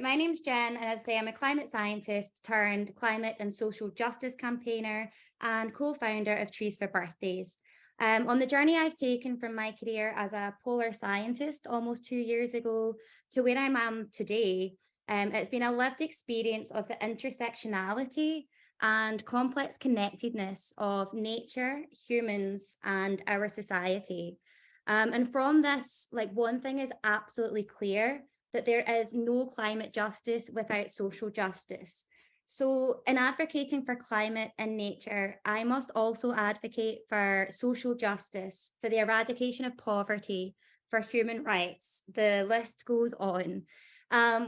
my name's Jen, and as I say, I'm a climate scientist turned climate and social justice campaigner and co-founder of Trees for Birthdays. On the journey I've taken from my career as a polar scientist almost 2 years ago to where I am today, it's been a lived experience of the intersectionality and complex connectedness of nature, humans, and our society. And from this, one thing is absolutely clear, that there is no climate justice without social justice. So in advocating for climate and nature, I must also advocate for social justice, for the eradication of poverty, for human rights. The list goes on.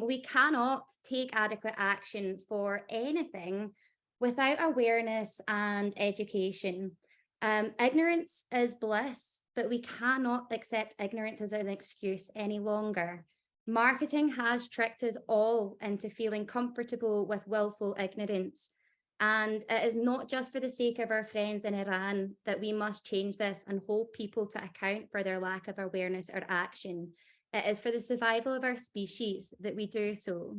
We cannot take adequate action for anything without awareness and education. Ignorance is bliss, but we cannot accept ignorance as an excuse any longer. Marketing has tricked us all into feeling comfortable with willful ignorance. And it is not just for the sake of our friends in Iran that we must change this and hold people to account for their lack of awareness or action. It is for the survival of our species that we do so.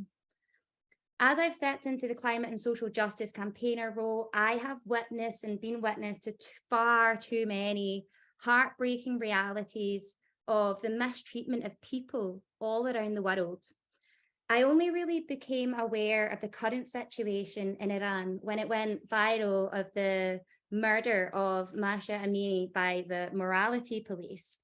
As I've stepped into the climate and social justice campaigner role, I have witnessed and been witness to far too many heartbreaking realities of the mistreatment of people all around the world. I only really became aware of the current situation in Iran when it went viral of the murder of Mahsa Amini by the morality police.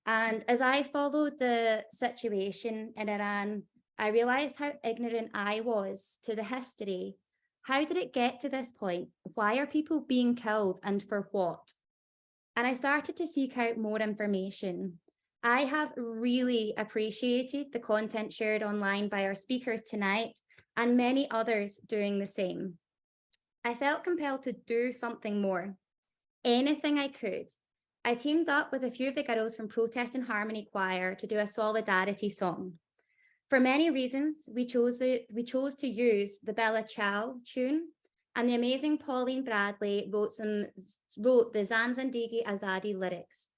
And as I followed the situation in Iran, I realized how ignorant I was to the history. How did it get to this point? Why are people being killed and for what? And I started to seek out more information. I have really appreciated the content shared online by our speakers tonight and many others doing the same. I felt compelled to do something more, anything I could. I teamed up with a few of the girls from Protest and Harmony Choir to do a solidarity song. For many reasons, we chose to use the Bella Ciao tune, and the amazing Pauline Bradley wrote the Zan Zindagi Azadi lyrics.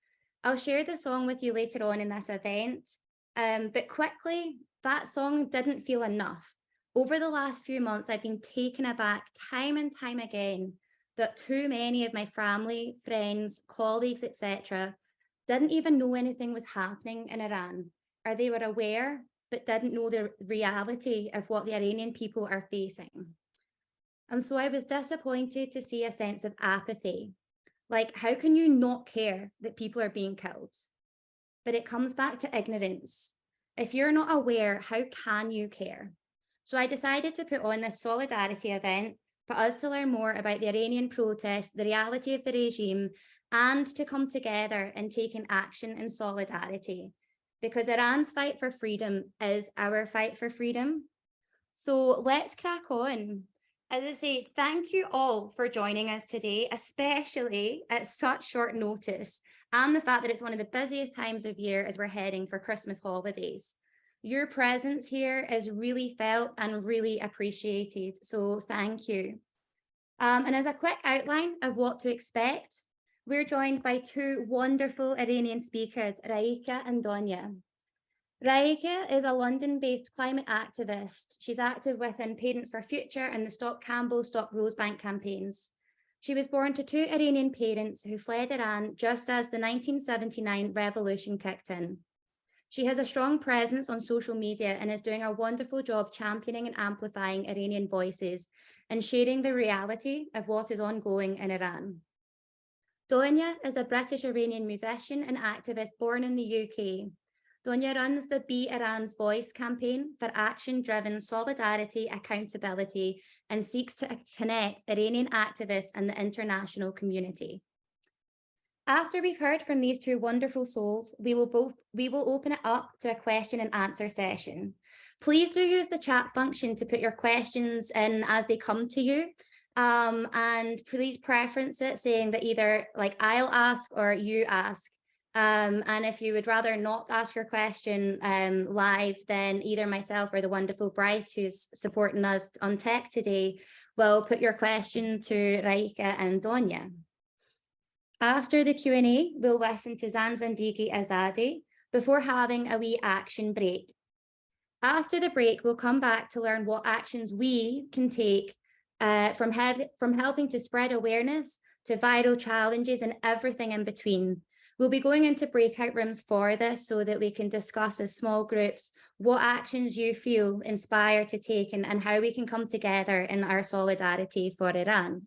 I'll share the song with you later on in this event, but quickly, that song didn't feel enough. Over the last few months, I've been taken aback time and time again that too many of my family, friends, colleagues, etc., didn't even know anything was happening in Iran, or they were aware, but didn't know the reality of what the Iranian people are facing. And so I was disappointed to see a sense of apathy. Like, how can you not care that people are being killed? But it comes back to ignorance. If you're not aware, how can you care? So I decided to put on this solidarity event for us to learn more about the Iranian protest, the reality of the regime, and to come together and take an action in solidarity. Because Iran's fight for freedom is our fight for freedom. So let's crack on. As I say, thank you all for joining us today, especially at such short notice, and the fact that it's one of the busiest times of year as we're heading for Christmas holidays. Your presence here is really felt and really appreciated, so thank you. And as a quick outline of what to expect, we're joined by two wonderful Iranian speakers, Raeeka and Donya. Raeeka is a London-based climate activist. She's active within Parents for Future and the Stop Campbell, Stop Rosebank campaigns. She was born to two Iranian parents who fled Iran just as the 1979 revolution kicked in. She has a strong presence on social media and is doing a wonderful job championing and amplifying Iranian voices and sharing the reality of what is ongoing in Iran. Donya is a British Iranian musician and activist born in the UK. Donya runs the Be Iran's Voice campaign for action-driven solidarity, accountability, and seeks to connect Iranian activists and the international community. After we've heard from these two wonderful souls, we will open it up to a question and answer session. Please do use the chat function to put your questions in as they come to you. And please preference it saying that either I'll ask or you ask. And if you would rather not ask your question live, then either myself or the wonderful Bryce, who's supporting us on tech today, will put your question to Raeeka and Donya. After the Q&A, we'll listen to Zan Zindagi Azadi before having a wee action break. After the break, we'll come back to learn what actions we can take from helping to spread awareness to viral challenges and everything in between. We'll be going into breakout rooms for this so that we can discuss as small groups what actions you feel inspired to take and how we can come together in our solidarity for Iran.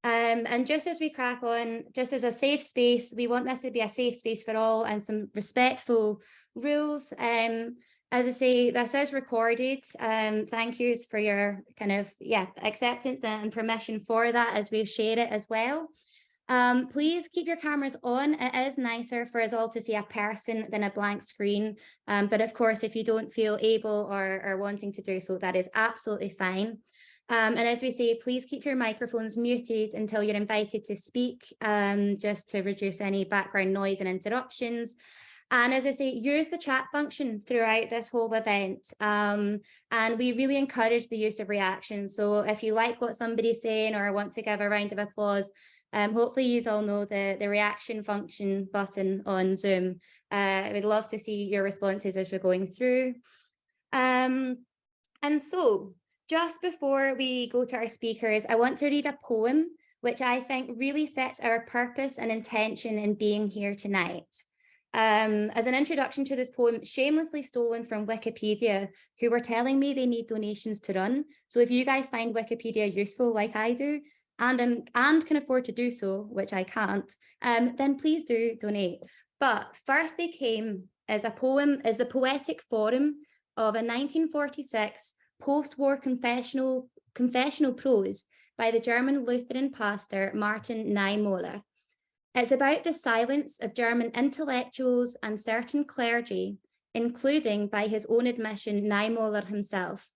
And just as we crack on, just as a safe space, we want this to be a safe space for all and some respectful rules. As I say, this is recorded. Thank yous for your kind of, acceptance and permission for that as we share it as well. Please keep your cameras on. It is nicer for us all to see a person than a blank screen. But of course, if you don't feel able or wanting to do so, that is absolutely fine. And as we say, please keep your microphones muted until you're invited to speak, just to reduce any background noise and interruptions. And as I say, use the chat function throughout this whole event. And we really encourage the use of reactions. So if you like what somebody's saying or want to give a round of applause, hopefully you all know the reaction function button on Zoom. I would love to see your responses as we're going through. And so just before we go to our speakers, I want to read a poem, which I think really sets our purpose and intention in being here tonight. As an introduction to this poem, shamelessly stolen from Wikipedia, who were telling me they need donations to run. So if you guys find Wikipedia useful like I do, and can afford to do so, which I can't, then please do donate. But first they came as a poem, as the poetic form of a 1946 post-war confessional prose by the German Lutheran pastor Martin Niemöller. It's about the silence of German intellectuals and certain clergy, including, by his own admission, Niemöller himself,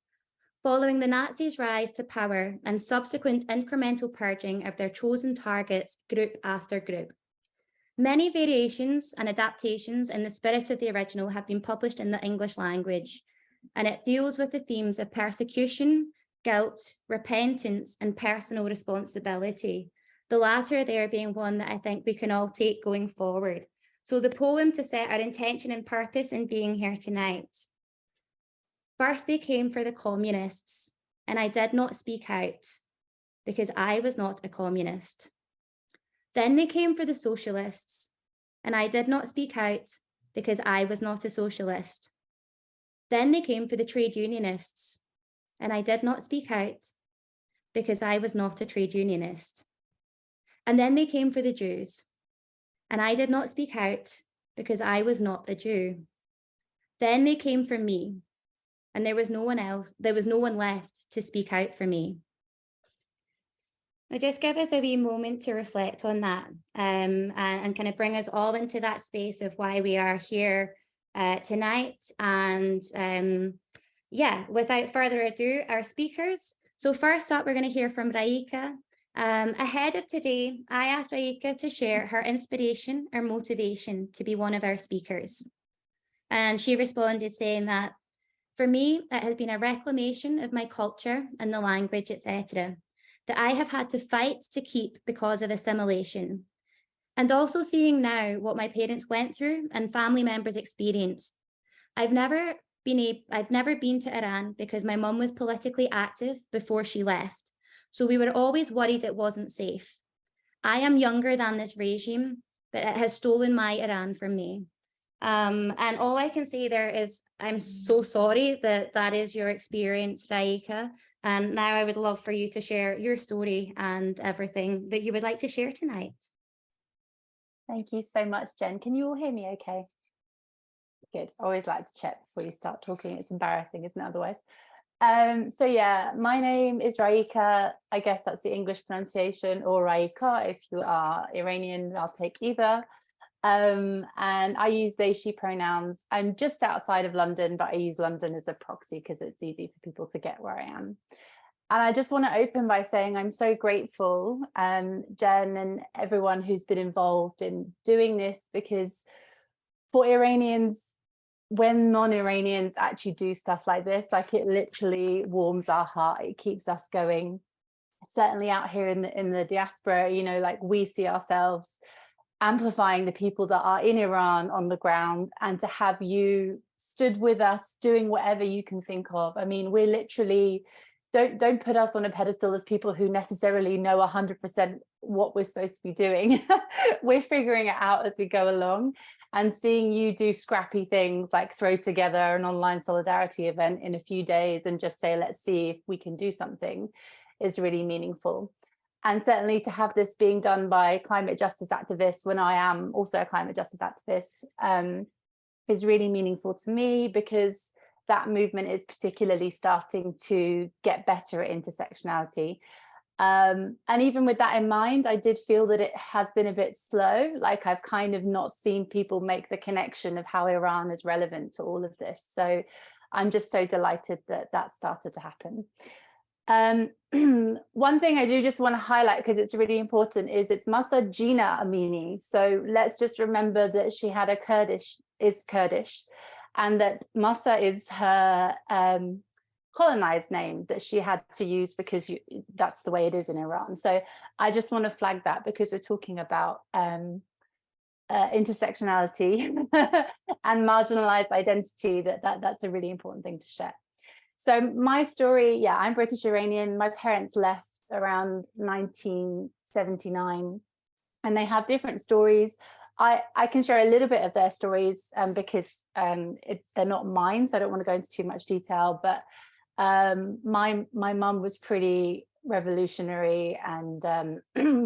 following the Nazis' rise to power and subsequent incremental purging of their chosen targets, group after group. Many variations and adaptations in the spirit of the original have been published in the English language, and it deals with the themes of persecution, guilt, repentance, and personal responsibility. The latter there being one that I think we can all take going forward. So the poem to set our intention and purpose in being here tonight. First they came for the communists, and I did not speak out because I was not a communist. Then they came for the socialists, and I did not speak out because I was not a socialist. Then they came for the trade unionists, and I did not speak out because I was not a trade unionist. And then they came for the Jews, and I did not speak out because I was not a Jew. Then they came for me, and there was no one left to speak out for me. Now just give us a wee moment to reflect on that, and kind of bring us all into that space of why we are here tonight. And without further ado, our speakers. So first up, we're going to hear from Raeeka. Ahead of today, I asked Raeeka to share her inspiration or motivation to be one of our speakers. And she responded saying that, for me, it has been a reclamation of my culture and the language, etc., that I have had to fight to keep because of assimilation. And also seeing now what my parents went through and family members experienced. I've never been to Iran because my mum was politically active before she left. So we were always worried it wasn't safe. I am younger than this regime, but it has stolen my Iran from me. And all I can say there is, I'm so sorry that that is your experience, Raeeka. And now I would love for you to share your story and everything that you would like to share tonight. Thank you so much, Jen. Can you all hear me okay? Good. I always like to check before you start talking. It's embarrassing, isn't it, otherwise? So yeah, my name is Raeeka. I guess that's the English pronunciation, or Raeeka. If you are Iranian, I'll take either. And I use they, she pronouns. I'm just outside of London, but I use London as a proxy because it's easy for people to get where I am. And I just want to open by saying I'm so grateful, Jen and everyone who's been involved in doing this, because for Iranians, when non-Iranians actually do stuff like this, like, it literally warms our heart. It keeps us going. Certainly out here in the diaspora, you know, like, we see ourselves amplifying the people that are in Iran on the ground, and to have you stood with us doing whatever you can think of. I mean, we're literally, don't put us on a pedestal as people who necessarily know 100% what we're supposed to be doing. We're figuring it out as we go along, and seeing you do scrappy things like throw together an online solidarity event in a few days and just say, let's see if we can do something, is really meaningful. And certainly to have this being done by climate justice activists, when I am also a climate justice activist, is really meaningful to me, because that movement is particularly starting to get better at intersectionality. And even with that in mind, I did feel that it has been a bit slow. Like, I've kind of not seen people make the connection of how Iran is relevant to all of this. So I'm just so delighted that that started to happen. One thing I do just want to highlight, because it's really important, is it's Mahsa Jina Amini. So let's just remember that she had a Kurdish, and that Mahsa is her colonized name that she had to use because that's the way it is in Iran. So I just want to flag that, because we're talking about intersectionality and marginalized identity, that's a really important thing to share. So my story, yeah, I'm British Iranian. My parents left around 1979, and they have different stories. I can share a little bit of their stories because they're not mine, so I don't want to go into too much detail. But my mum was pretty revolutionary and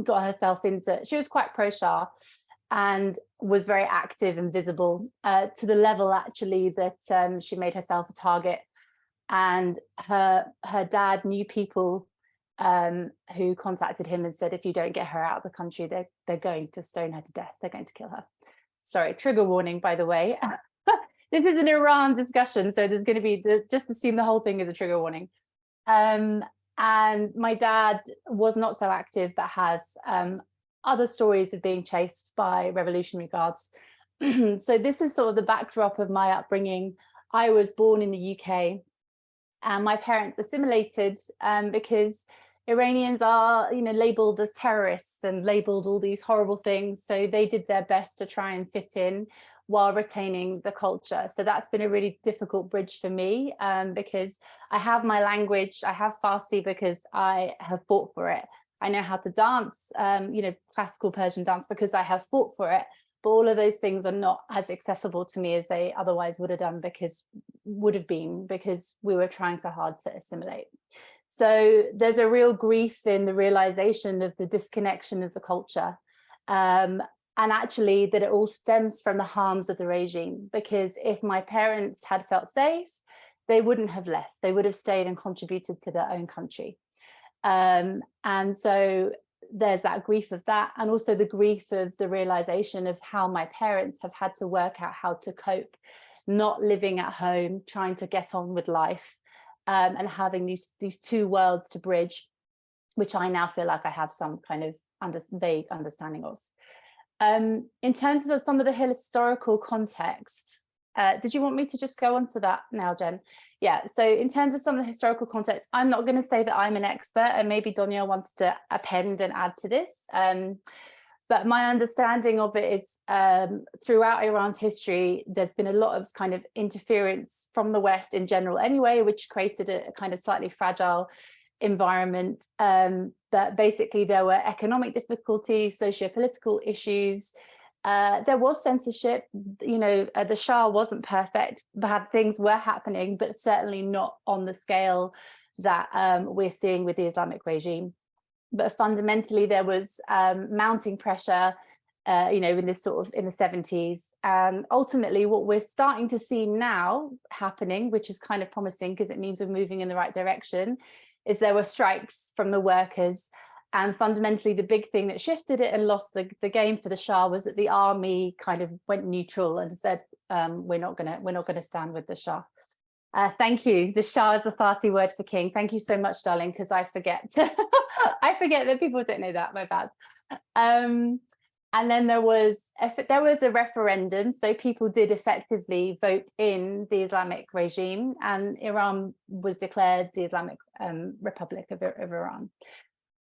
got herself into, she was quite pro-Shah and was very active and visible to the level actually that she made herself a target. And her dad knew people who contacted him and said, if you don't get her out of the country, they're going to stone her to death. They're going to kill her. Sorry, trigger warning, by the way. This is an Iran discussion, so there's going to be, just assume the whole thing is a trigger warning. And my dad was not so active, but has other stories of being chased by Revolutionary Guards. So this is sort of the backdrop of my upbringing. I was born in the UK, and my parents assimilated because Iranians are, labeled as terrorists and labeled all these horrible things. So they did their best to try and fit in while retaining the culture. So that's been a really difficult bridge for me because I have my language, I have Farsi because I have fought for it. I know how to dance, classical Persian dance because I have fought for it. But all of those things are not as accessible to me as they otherwise would have done, because we were trying so hard to assimilate. So there's a real grief in the realization of the disconnection of the culture. And actually that it all stems from the harms of the regime, because if my parents had felt safe, they wouldn't have left. They would have stayed and contributed to their own country. And so there's that grief of that, and also the grief of the realization of how my parents have had to work out how to cope, not living at home, trying to get on with life, and having these two worlds to bridge, which I now feel like I have some kind of vague understanding of. In terms of some of the historical context, did you want me to just go on to that now, Jen? Yeah, so in terms of some of the historical context, I'm not going to say that I'm an expert, and maybe Donya wants to append and add to this. But my understanding of it is throughout Iran's history, there's been a lot of kind of interference from the West in general anyway, which created a kind of slightly fragile environment. But basically there were economic difficulties, socio-political issues. There was censorship, the Shah wasn't perfect, bad things were happening, but certainly not on the scale that we're seeing with the Islamic regime. But fundamentally there was mounting pressure, in this sort of in the 70s. Ultimately, what we're starting to see now happening, which is kind of promising because it means we're moving in the right direction, is there were strikes from the workers. And fundamentally, the big thing that shifted it and lost the game for the Shah was that the army kind of went neutral and said, we're not gonna stand with the Shah. Thank you. The Shah is the Farsi word for king. Thank you so much, darling, because I forget. I forget that people don't know that. My bad. And then there was a referendum, so people did effectively vote in the Islamic regime, and Iran was declared the Islamic Republic of Iran.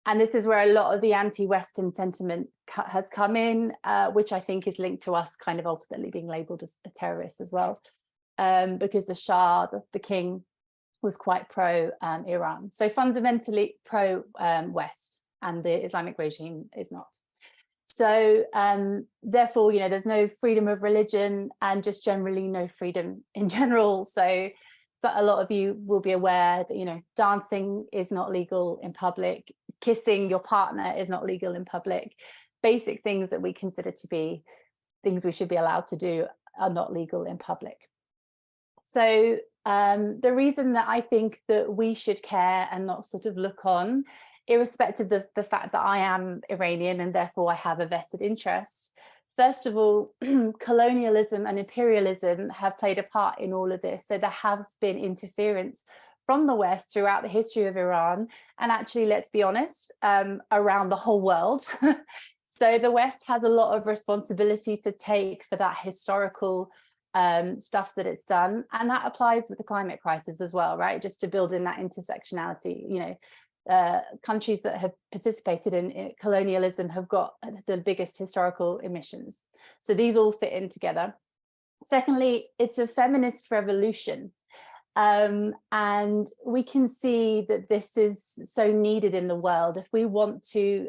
And this is where a lot of the anti-Western sentiment has come in, which I think is linked to us kind of ultimately being labelled as terrorists as well. because the Shah, the king, was quite pro-Iran. So fundamentally pro-West, and the Islamic regime is not. So therefore, there's no freedom of religion and just generally no freedom in general. So a lot of you will be aware that, dancing is not legal in public, kissing your partner is not legal in public. Basic things that we consider to be things we should be allowed to do are not legal in public. So the reason that I think that we should care and not sort of look on, irrespective of the fact that I am Iranian and therefore I have a vested interest. First of all, colonialism and imperialism have played a part in all of this. So there has been interference from the West throughout the history of Iran, and actually, let's be honest, around the whole world. So the West has a lot of responsibility to take for that historical stuff that it's done, and that applies with the climate crisis as well, right? Just to build in that intersectionality, countries that have participated in colonialism have got the biggest historical emissions. So these all fit in together. Secondly, it's a feminist revolution. And we can see that this is so needed in the world. If we want to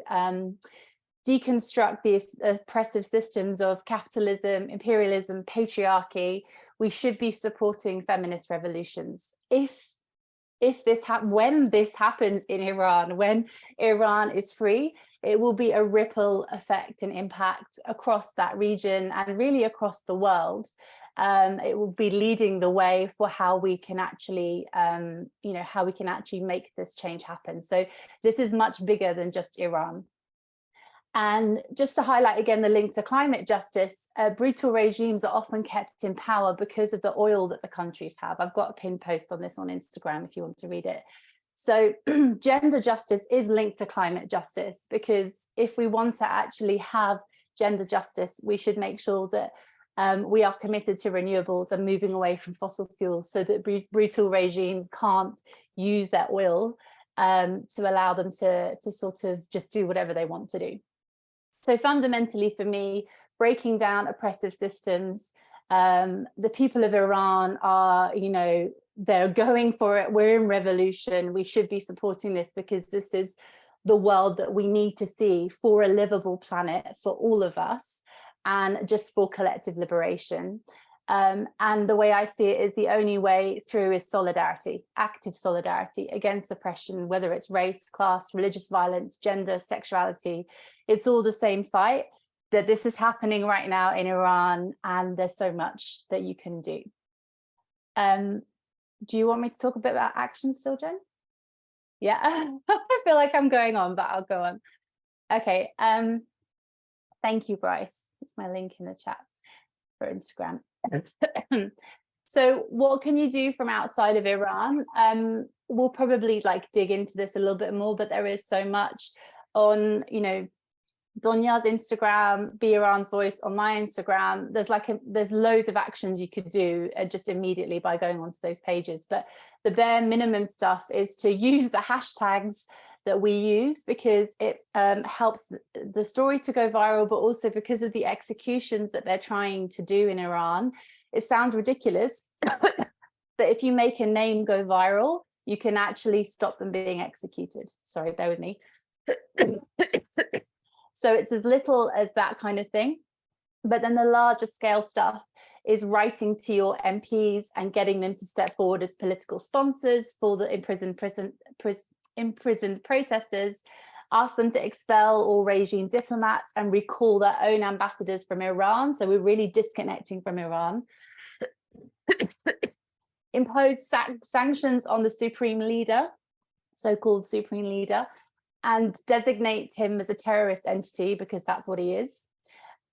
deconstruct these oppressive systems of capitalism, imperialism, patriarchy, we should be supporting feminist revolutions. When this happens in Iran, when Iran is free, it will be a ripple effect and impact across that region and really across the world. It will be leading the way for how we can actually, make this change happen. So this is much bigger than just Iran. And just to highlight again the link to climate justice, brutal regimes are often kept in power because of the oil that the countries have. I've got a pinned post on this on Instagram if you want to read it. So gender justice is linked to climate justice, because if we want to actually have gender justice, we should make sure that we are committed to renewables and moving away from fossil fuels, so that brutal regimes can't use their oil to allow them to sort of just do whatever they want to do. So fundamentally for me, breaking down oppressive systems, the people of Iran are, they're going for it. We're in revolution. We should be supporting this, because this is the world that we need to see for a livable planet for all of us, and just for collective liberation. And the way I see it is the only way through is solidarity, active solidarity against oppression, whether it's race, class, religious violence, gender, sexuality. It's all the same fight. That this is happening right now in Iran, and there's so much that you can do. Do you want me to talk a bit about action still, Jen? Yeah, I feel like I'm going on, but I'll go on. Okay, thank you, Bryce. It's my link in the chat for Instagram. So what can you do from outside of Iran? We'll probably dig into this a little bit more, but there is so much on, Donya's Instagram, Be Iran's Voice on my Instagram. There's loads of actions you could do just immediately by going onto those pages. But the bare minimum stuff is to use the hashtags that we use, because it helps the story to go viral, but also because of the executions that they're trying to do in Iran. It sounds ridiculous, but if you make a name go viral, you can actually stop them being executed. Sorry, bear with me. So it's as little as that kind of thing. But then the larger scale stuff is writing to your MPs and getting them to step forward as political sponsors for the imprisoned protesters, ask them to expel all regime diplomats and recall their own ambassadors from Iran. So we're really disconnecting from Iran. Impose sanctions on the supreme leader, so-called supreme leader, and designate him as a terrorist entity, because that's what he is.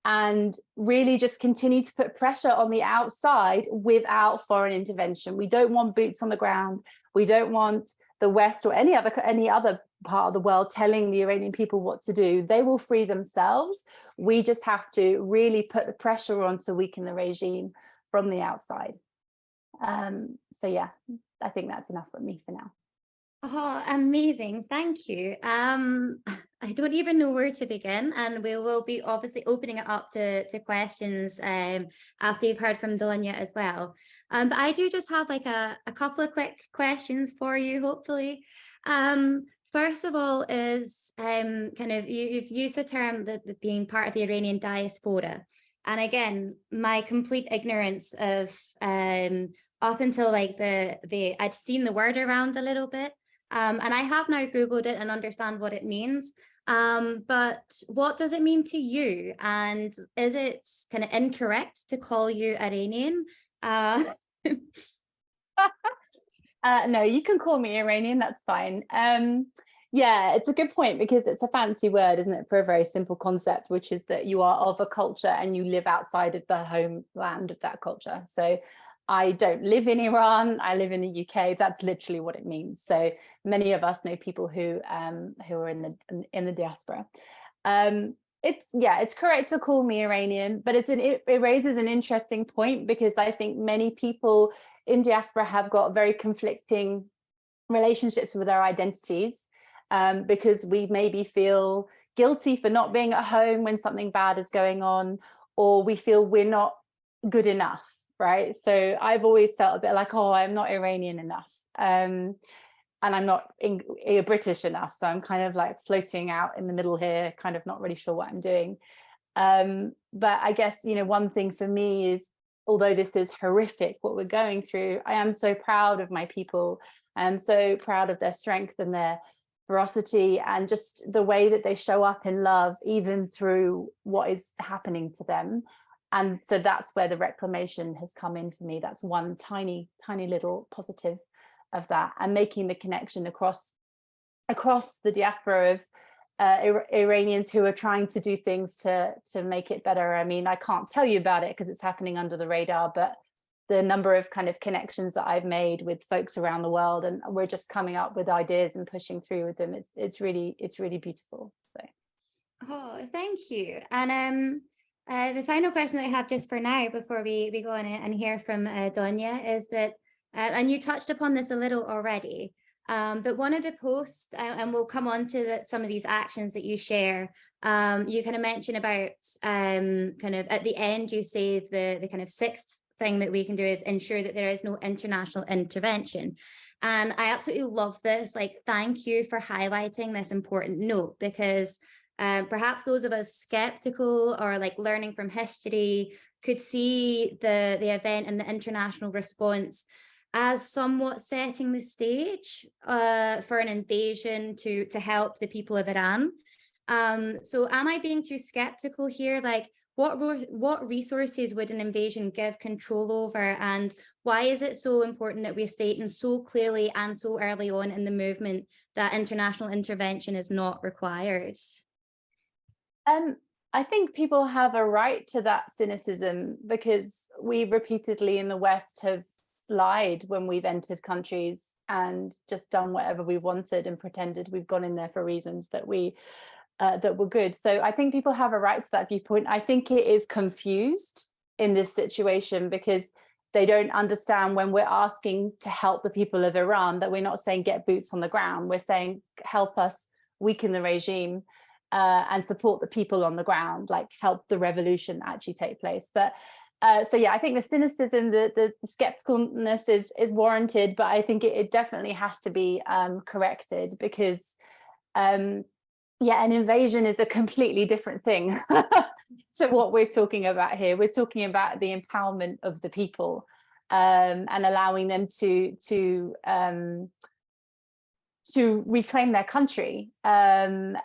And really just continue to put pressure on the outside without foreign intervention. We don't want boots on the ground. We don't want the West or any other part of the world telling the Iranian people what to do. They will free themselves. We just have to really put the pressure on to weaken the regime from the outside. So yeah, I think that's enough for me for now. Oh, amazing. Thank you. I don't even know where to begin, and we will be obviously opening it up to questions after you've heard from Donya as well. But I do just have like a couple of quick questions for you, hopefully. First of all is kind of, you've used the term that being part of the Iranian diaspora. And again, my complete ignorance of up until like I'd seen the word around a little bit. And I have now Googled it and understand what it means. But what does it mean to you? And is it kind of incorrect to call you Iranian? No, you can call me Iranian, that's fine. Yeah, it's a good point, because it's a fancy word, isn't it, for a very simple concept, which is that you are of a culture and you live outside of the homeland of that culture. So I don't live in Iran, I live in the UK. That's literally what it means. So many of us know people who are in the diaspora. It's correct to call me Iranian, but it raises an interesting point, because I think many people in diaspora have got very conflicting relationships with our identities, because we maybe feel guilty for not being at home when something bad is going on, or we feel we're not good enough, right? So I've always felt a bit like, oh, I'm not Iranian enough, and I'm not British enough, so I'm kind of like floating out in the middle here, kind of not really sure what I'm doing. But I guess, one thing for me is, although this is horrific what we're going through, I am so proud of my people. I'm so proud of their strength and their ferocity, and just the way that they show up in love, even through what is happening to them. And so that's where the reclamation has come in for me. That's one tiny little positive of that, and making the connection across the diaspora of Iranians who are trying to do things to make it better. I mean, I can't tell you about it because it's happening under the radar, but the number of kind of connections that I've made with folks around the world, and we're just coming up with ideas and pushing through with them. It's really beautiful. So, oh, thank you. And the final question that I have just for now, before we go on and hear from Donya, is that, and you touched upon this a little already, but one of the posts, and we'll come on to some of these actions that you share, you kind of mention about kind of at the end, you say the kind of sixth thing that we can do is ensure that there is no international intervention. And I absolutely love this. Like, thank you for highlighting this important note, because perhaps those of us skeptical or like learning from history could see the event and the international response as somewhat setting the stage for an invasion to help the people of Iran. So am I being too skeptical here? Like, what resources would an invasion give control over, and why is it so important that we state in so clearly and so early on in the movement that international intervention is not required? I think people have a right to that cynicism, because we repeatedly in the West have lied when we've entered countries and just done whatever we wanted and pretended we've gone in there for reasons that were good. So I think people have a right to that viewpoint. I think it is confused in this situation, because they don't understand when we're asking to help the people of Iran that we're not saying get boots on the ground. We're saying help us weaken the regime and support the people on the ground, like help the revolution actually take place. But so yeah, I think the cynicism, the skepticalness is warranted, but I think it definitely has to be corrected, because yeah, an invasion is a completely different thing to what we're talking about here. We're talking about the empowerment of the people and allowing them to reclaim their country and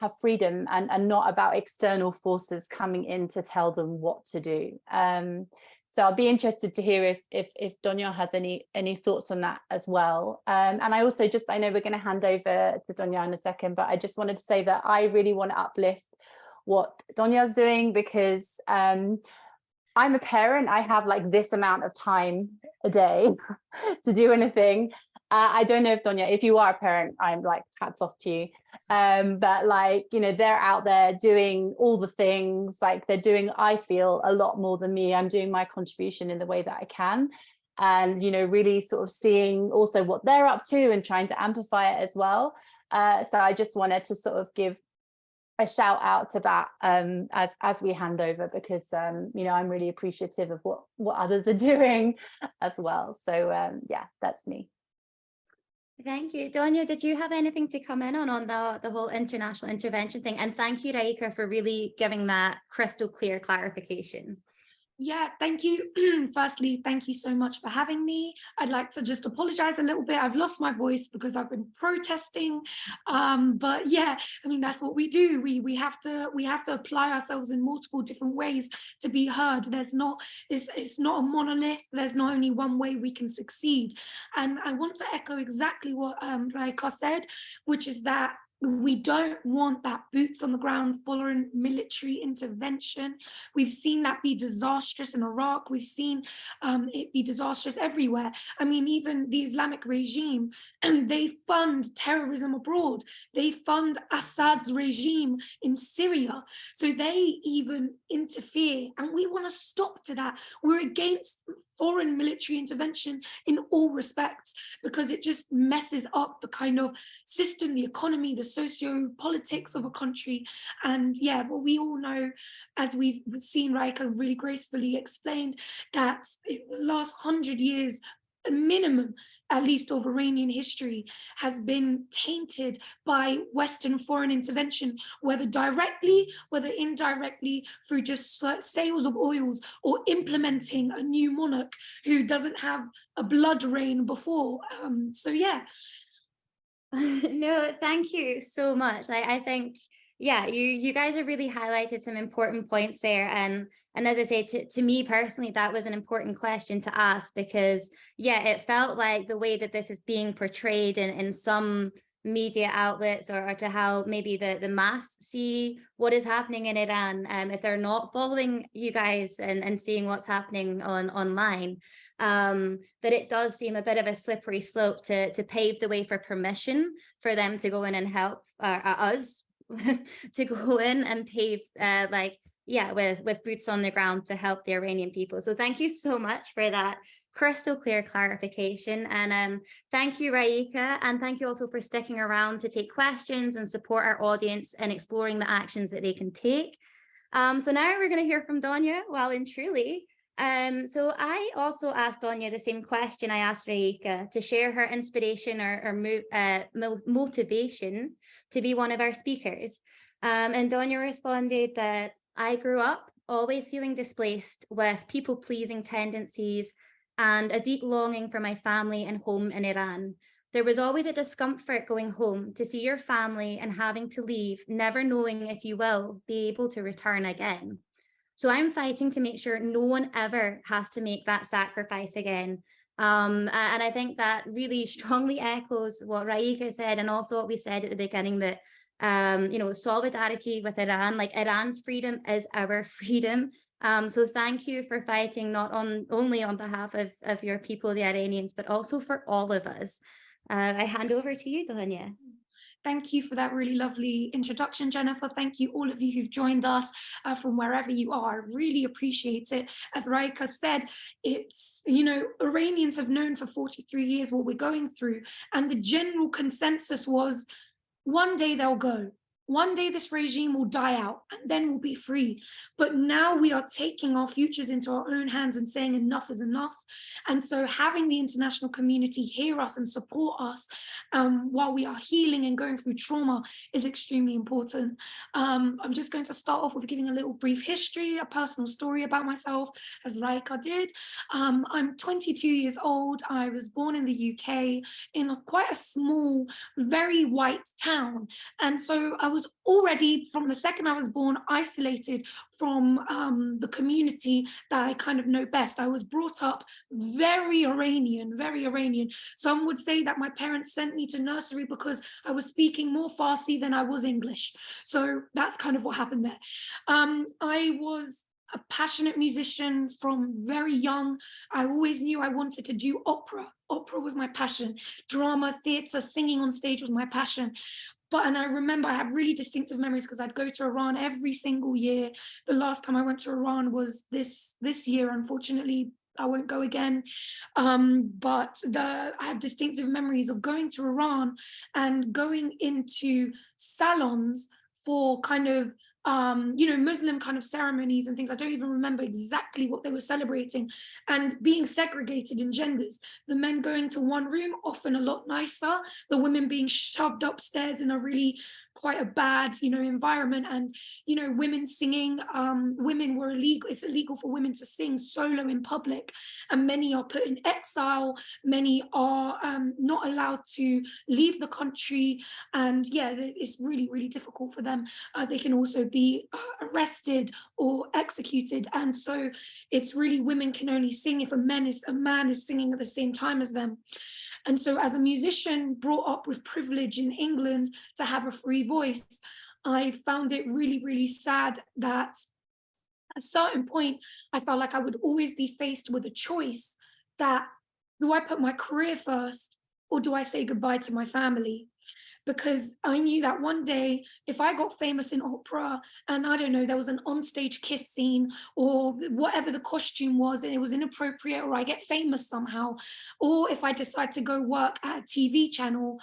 have freedom, and not about external forces coming in to tell them what to do. So I'll be interested to hear if Donya has any thoughts on that as well. And I also I know we're going to hand over to Donya in a second, but I just wanted to say that I really want to uplift what Donya's doing, because I'm a parent. I have like this amount of time a day to do anything. I don't know if Donya, if you are a parent, I'm like, hats off to you. But like, they're out there doing all the things, like they're doing, I feel, a lot more than me. I'm doing my contribution in the way that I can. And, really sort of seeing also what they're up to and trying to amplify it as well. So I just wanted to sort of give a shout out to that as we hand over, because you know, I'm really appreciative of what others are doing as well. So yeah, that's me. Thank you. Donya, did you have anything to come in on the whole international intervention thing? And thank you, Raeeka, for really giving that crystal clear clarification. Yeah, thank you. Firstly, thank you so much for having me. I'd like to just apologize a little bit. I've lost my voice because I've been protesting. But yeah, I mean, that's what we do. We have to apply ourselves in multiple different ways to be heard. There's not, it's not a monolith. There's not only one way we can succeed. And I want to echo exactly what Raeeka said, which is that we don't want that boots on the ground foreign military intervention. We've seen that be disastrous in Iraq. We've seen it be disastrous everywhere. I mean, even the Islamic regime, and they fund terrorism abroad. They fund Assad's regime in Syria. So they even interfere, and we want to stop to that. We're against foreign military intervention in all respects, because it just messes up the kind of system, the economy, the socio-politics of a country. And yeah, but we all know, as we've seen Raeeka really gracefully explained, that in the last 100 years, a minimum, at least of Iranian history, has been tainted by Western foreign intervention, whether directly, whether indirectly, through just sales of oils or implementing a new monarch who doesn't have a blood reign before. So yeah. No, thank you so much. I think, yeah, you guys have really highlighted some important points there. And as I say, to me personally, that was an important question to ask, because yeah, it felt like the way that this is being portrayed in some media outlets, or to how maybe the mass see what is happening in Iran, if they're not following you guys and seeing what's happening online, that it does seem a bit of a slippery slope to pave the way for permission for them to go in and help us to go in and pave with boots on the ground to help the Iranian people. So thank you so much for that crystal clear clarification. And thank you, Raeeka, and thank you also for sticking around to take questions and support our audience in exploring the actions that they can take. So now we're going to hear from Donya, well and truly. So I also asked Donya the same question I asked Raeeka, to share her inspiration or motivation to be one of our speakers. And Donya responded that I grew up always feeling displaced, with people-pleasing tendencies and a deep longing for my family and home in Iran. There was always a discomfort going home to see your family and having to leave, never knowing if you will be able to return again. So I'm fighting to make sure no one ever has to make that sacrifice again. And I think that really strongly echoes what Raeeka said, and also what we said at the beginning, that you know, solidarity with Iran, like Iran's freedom is our freedom. So thank you for fighting not only on behalf of your people, the Iranians, but also for all of us. I hand over to you, Donya. Thank you for that really lovely introduction, Jennifer. Thank you, all of you who've joined us from wherever you are. I really appreciate it. As Raeeka said, it's, you know, Iranians have known for 43 years what we're going through. And the general consensus was, one day they'll go. One day this regime will die out, and then we'll be free. But now we are taking our futures into our own hands and saying enough is enough. And so having the international community hear us and support us while we are healing and going through trauma is extremely important. I'm just going to start off with giving a little brief history, a personal story about myself, as Raeeka did. I'm 22 years old. I was born in the UK in quite a small, very white town. And so I was already, from the second I was born, isolated from the community that I kind of know best. I was brought up very Iranian, very Iranian. Some would say that my parents sent me to nursery because I was speaking more Farsi than I was English. So that's kind of what happened there. I was a passionate musician from very young. I always knew I wanted to do opera. Opera was my passion. Drama, theatre, singing on stage was my passion. And I remember I have really distinctive memories because I'd go to Iran every single year. The last time I went to Iran was this year. Unfortunately, I won't go again. But I have distinctive memories of going to Iran and going into salons for kind of Muslim kind of ceremonies and things. I don't even remember exactly what they were celebrating, and being segregated in genders. The men going to one room, often a lot nicer, the women being shoved upstairs in a really quite a bad, environment, and, women singing, women were illegal. It's illegal for women to sing solo in public, and many are put in exile. Many are not allowed to leave the country. And yeah, it's really, really difficult for them. They can also be arrested or executed. And so it's really, women can only sing if a man is singing at the same time as them. And so as a musician brought up with privilege in England to have a free voice, I found it really, really sad that at a certain point, I felt like I would always be faced with a choice that, do I put my career first or do I say goodbye to my family? Because I knew that one day, if I got famous in opera and I don't know, there was an onstage kiss scene or whatever the costume was and it was inappropriate, or I get famous somehow, or if I decide to go work at a TV channel,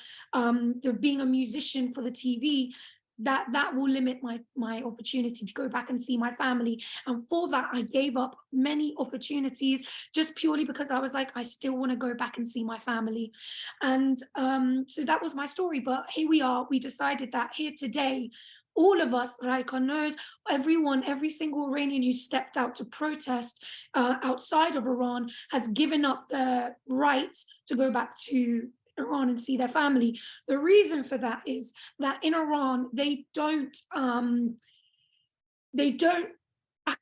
being a musician for the TV, that will limit my opportunity to go back and see my family. And for that, I gave up many opportunities just purely because I was like, I still want to go back and see my family. And so that was my story. But here we are. We decided that here today, all of us, Raeeka knows, everyone, every single Iranian who stepped out to protest outside of Iran has given up their right to go back to Iran and see their family. The reason for that is that in Iran, they don't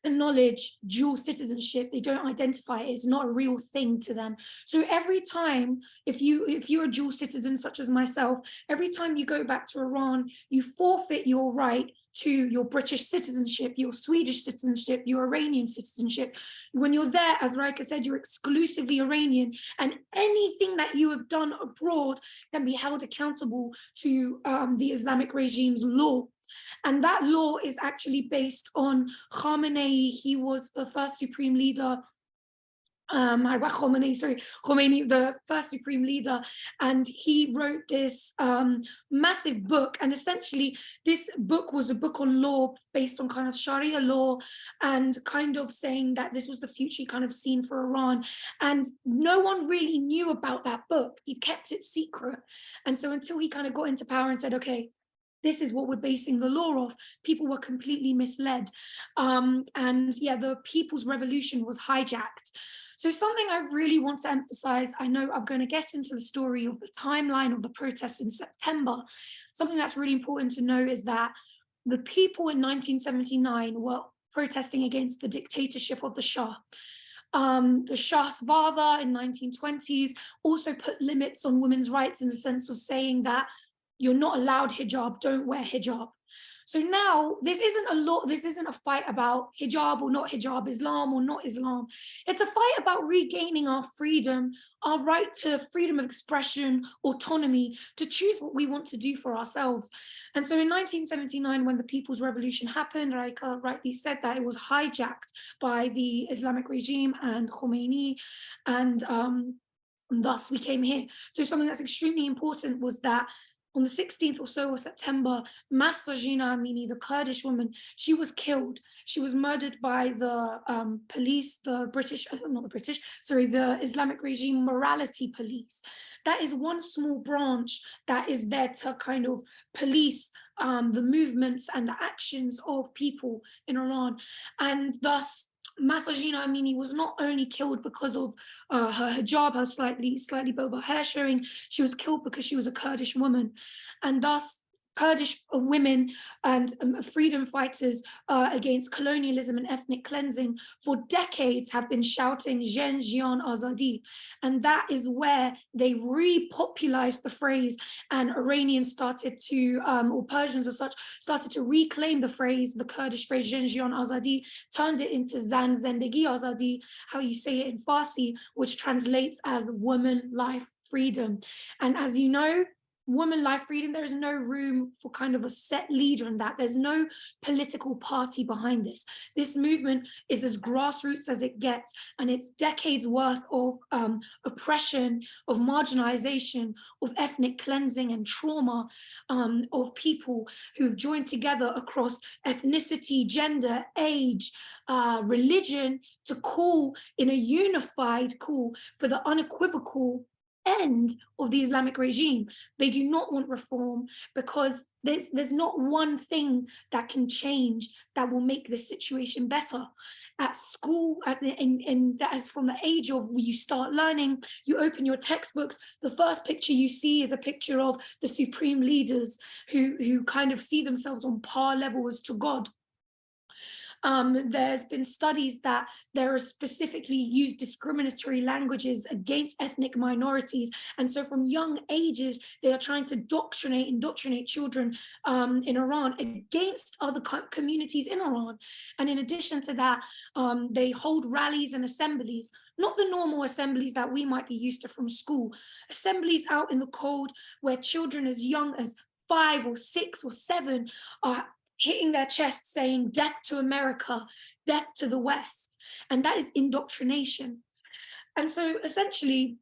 acknowledge dual citizenship. They don't identify it. It's not a real thing to them. So every time, if you're a dual citizen such as myself, every time you go back to Iran, you forfeit your right to your British citizenship, your Swedish citizenship, your Iranian citizenship. When you're there, as Raeeka said, you're exclusively Iranian, and anything that you have done abroad can be held accountable to the Islamic regime's law. And that law is actually based on Khamenei. He was the first supreme leader, Khomeini, the first supreme leader, and he wrote this massive book. And essentially, this book was a book on law based on kind of Sharia law, and kind of saying that this was the future kind of seen for Iran. And no one really knew about that book. He kept it secret. And so until he kind of got into power and said, okay, this is what we're basing the law off, people were completely misled. And yeah, the People's Revolution was hijacked. So something I really want to emphasize, I know I'm going to get into the story of the timeline of the protests in September. Something that's really important to know is that the people in 1979 were protesting against the dictatorship of the Shah. The Shah's father in 1920s also put limits on women's rights in the sense of saying that you're not allowed hijab, don't wear hijab. So now this isn't a fight about hijab or not hijab, Islam or not Islam. It's a fight about regaining our freedom, our right to freedom of expression, autonomy, to choose what we want to do for ourselves. And so in 1979, when the People's Revolution happened, Raeeka rightly said that it was hijacked by the Islamic regime and Khomeini, and thus we came here. So something that's extremely important was that on the 16th or so of September, Mahsa Amini, the Kurdish woman, she was killed. She was murdered by the police, the Islamic regime morality police. That is one small branch that is there to kind of police the movements and the actions of people in Iran. And thus, Mahsa Amini was not only killed because of her hijab, her slightly boba hair showing, she was killed because she was a Kurdish woman. And thus, Kurdish women and freedom fighters against colonialism and ethnic cleansing for decades have been shouting Jen Jian Azadi. And that is where they repopularized the phrase, and Iranians started to, or Persians as such, started to reclaim the phrase, the Kurdish phrase Jen Jian Azadi, turned it into Zan Zendegi Azadi, how you say it in Farsi, which translates as woman, life, freedom. And as you know, woman life freedom, there is no room for kind of a set leader in that. There's no political party behind this. This movement is as grassroots as it gets, and it's decades worth of oppression, of marginalization, of ethnic cleansing and trauma of people who've joined together across ethnicity, gender, age, religion, to call in a unified call for the unequivocal end of the Islamic regime. They do not want reform because there's not one thing that can change that will make this situation better. At school, and that is from the age of when you start learning, you open your textbooks, the first picture you see is a picture of the supreme leaders who kind of see themselves on par levels to God. There's been studies that there are specifically used discriminatory languages against ethnic minorities. And so from young ages, they are trying to indoctrinate children in Iran against other communities in Iran. And in addition to that, they hold rallies and assemblies, not the normal assemblies that we might be used to from school, assemblies out in the cold where children as young as 5 or 6 or 7 are hitting their chest saying death to America, death to the West. And that is indoctrination. And so essentially,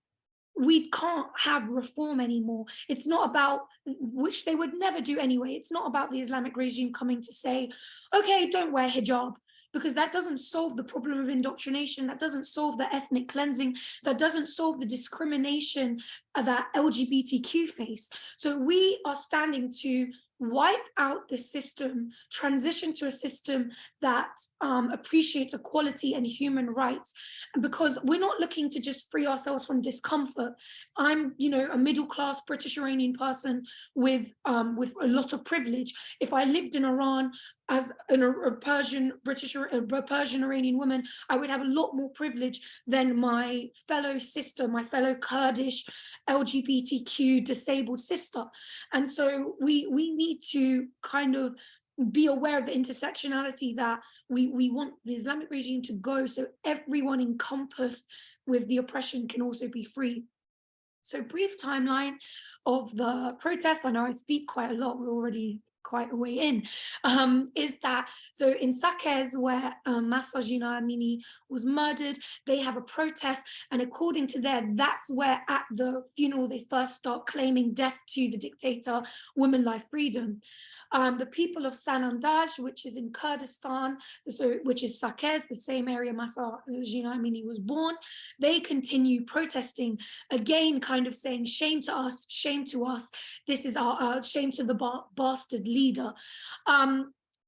we can't have reform anymore. It's not about, which they would never do anyway, it's not about the Islamic regime coming to say, okay, don't wear hijab, because that doesn't solve the problem of indoctrination, that doesn't solve the ethnic cleansing, that doesn't solve the discrimination that LGBTQ face. So we are standing to wipe out this system, transition to a system that appreciates equality and human rights, because we're not looking to just free ourselves from discomfort. I'm, a middle-class British Iranian person with a lot of privilege. If I lived in Iran as a Persian Iranian woman, I would have a lot more privilege than my fellow sister, my fellow Kurdish LGBTQ disabled sister. And so we need to kind of be aware of the intersectionality that we want the Islamic regime to go, so everyone encompassed with the oppression can also be free. So brief timeline of the protest. I know I speak quite a lot, we're already quite a way in, is that, so in Saqqez, where Mahsa Amini was murdered, they have a protest, and according to that's where at the funeral they first start claiming death to the dictator, women life freedom. The people of Sanandaj, which is in Kurdistan, which is Saqqez, the same area Mahsa Amini was born, they continue protesting, again kind of saying shame to us, this is our shame to the bastard leader.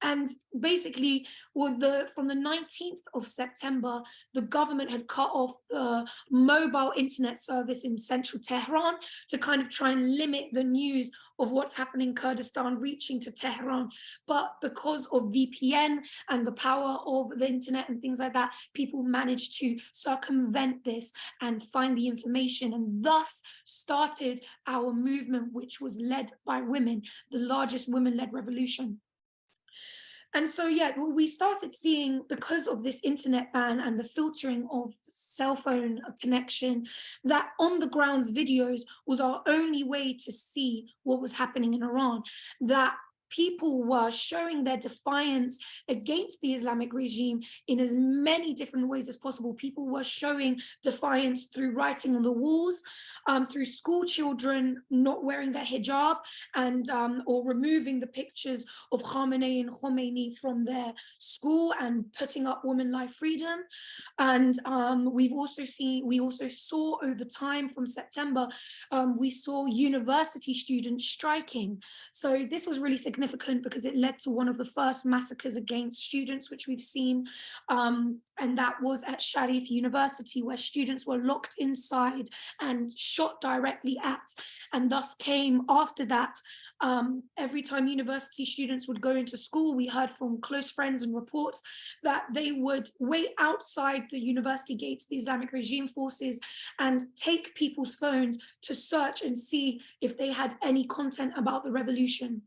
And basically, from the 19th of September, the government had cut off the mobile internet service in central Tehran to kind of try and limit the news of what's happening in Kurdistan reaching to Tehran. But because of VPN and the power of the internet and things like that, people managed to circumvent this and find the information, and thus started our movement, which was led by women, the largest women-led revolution. And so, we started seeing, because of this internet ban and the filtering of cell phone connection, that on the grounds videos was our only way to see what was happening in Iran, that people were showing their defiance against the Islamic regime in as many different ways as possible. People were showing defiance through writing on the walls, through school children not wearing their hijab, and or removing the pictures of Khamenei and Khomeini from their school and putting up women life freedom. And we also saw over time from September, we saw university students striking. So this was really significant because it led to one of the first massacres against students, which we've seen, and that was at Sharif University, where students were locked inside and shot directly at. And thus came after that, every time university students would go into school, we heard from close friends and reports that they would wait outside the university gates, the Islamic regime forces, and take people's phones to search and see if they had any content about the revolution.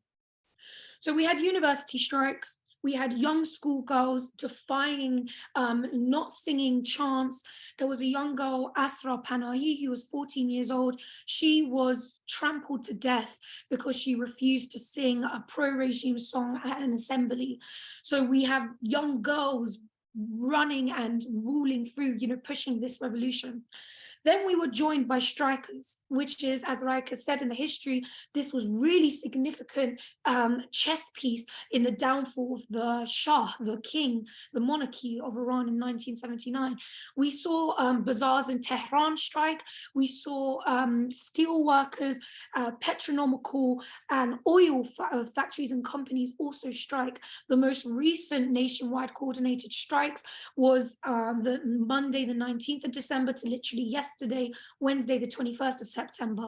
So we had university strikes, We had young schoolgirls defying, not singing chants. There was a young girl, Asra Panahi, who was 14 years old. She was trampled to death because she refused to sing a pro-regime song at an assembly. So we have young girls running and ruling through, pushing this revolution. Then we were joined by strikers, which is, as Raeeka said, in the history, this was really significant chess piece in the downfall of the Shah, the king, the monarchy of Iran in 1979. We saw bazaars in Tehran strike. We saw steel workers, petrochemical and oil factories and companies also strike. The most recent nationwide coordinated strikes was the Monday, the 19th of December to literally yesterday, Wednesday, the 21st of September.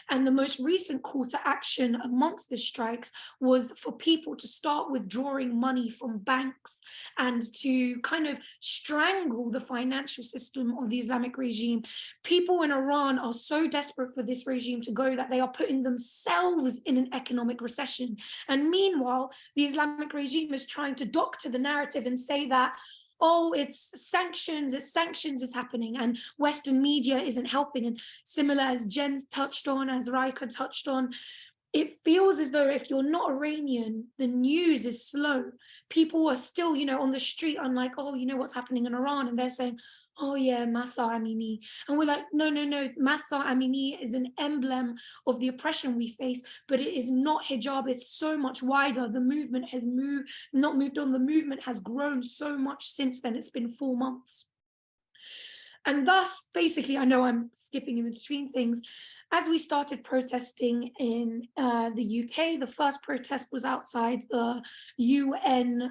And the most recent call to action amongst the strikes was for people to start withdrawing money from banks and to kind of strangle the financial system of the Islamic regime. People in Iran are so desperate for this regime to go that they are putting themselves in an economic recession. And meanwhile, the Islamic regime is trying to doctor the narrative and say that, oh, it's sanctions is happening and Western media isn't helping. And similar as Jen's touched on, as Raeeka touched on, it feels as though if you're not Iranian, the news is slow. People are still, on the street, I'm like, oh, what's happening in Iran? And they're saying, oh yeah, Mahsa Amini. And we're like, no, Mahsa Amini is an emblem of the oppression we face, but it is not hijab. It's so much wider. The movement has not moved on. The movement has grown so much since then. It's been 4 months. And thus, basically, I know I'm skipping in between things. As we started protesting in the UK, the first protest was outside the UN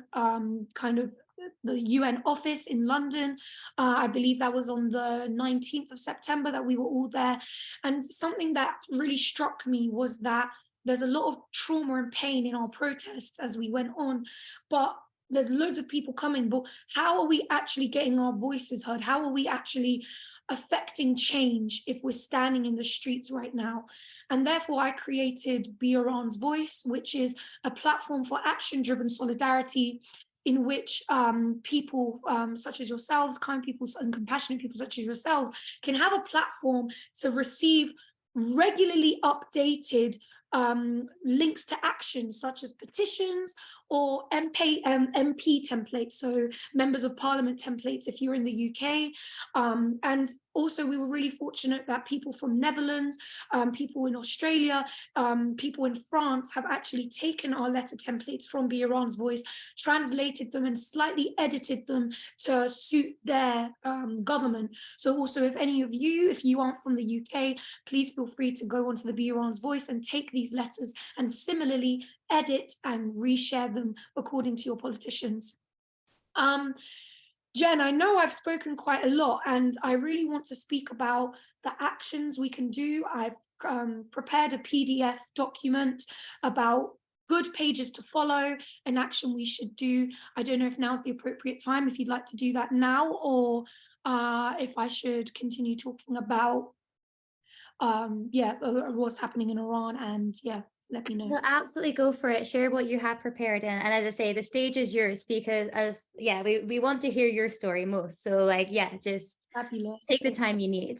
the UN office in London. I believe that was on the 19th of September that we were all there. And something that really struck me was that there's a lot of trauma and pain in our protests as we went on, but there's loads of people coming, but how are we actually getting our voices heard? How are we actually affecting change if we're standing in the streets right now? And therefore I created Be Iran's Voice, which is a platform for action-driven solidarity in which people such as yourselves, kind people and compassionate people such as yourselves can have a platform to receive regularly updated links to action such as petitions or MP templates, so members of parliament templates if you're in the UK. And also we were really fortunate that people from Netherlands, people in Australia, people in France have actually taken our letter templates from Be Iran's Voice, translated them and slightly edited them to suit their government. So also if any of you, if you aren't from the UK, please feel free to go onto the Be Iran's Voice and take these letters and similarly edit and reshare them according to your politicians. Jen, I know I've spoken quite a lot and I really want to speak about the actions we can do. I've prepared a PDF document about good pages to follow, an action we should do. I don't know if now's the appropriate time, if you'd like to do that now, or if I should continue talking about what's happening in Iran, and let me know. No, absolutely, go for it. Share what you have prepared, and as I say, the stage is yours because we want to hear your story most. So just Fabulous. Take the time you need.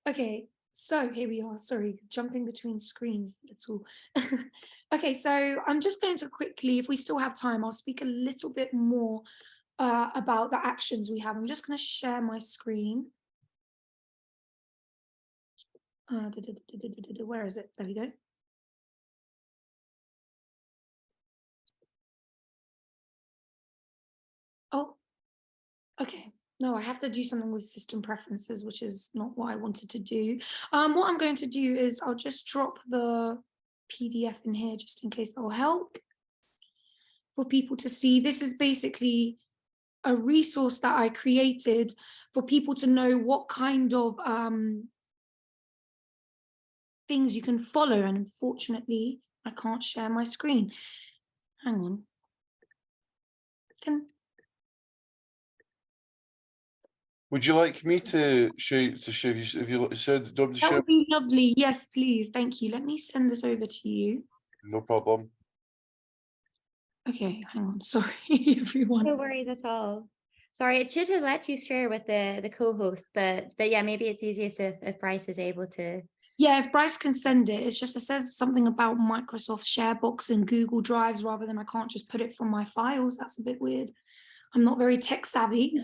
Okay, so here we are. Sorry, jumping between screens. That's all. Okay, so I'm just going to quickly, if we still have time, I'll speak a little bit more about the actions we have. I'm just going to share my screen. Where is it? There we go. Oh, okay. No, I have to do something with system preferences, which is not what I wanted to do. What I'm going to do is I'll just drop the PDF in here just in case that will help for people to see. This is basically a resource that I created for people to know what kind of things you can follow. And unfortunately, I can't share my screen. Hang on. Would you like me to show you if you said that would be lovely. Yes, please. Thank you. Let me send this over to you. No problem. Okay, hang on. Sorry, everyone. No worries at all. Sorry, it should have let you share with the co-host, but yeah, maybe it's easiest if Bryce is able to. Yeah, if Bryce can send it, it says something about Microsoft Sharebox and Google Drives rather than I can't just put it from my files. That's a bit weird. I'm not very tech savvy.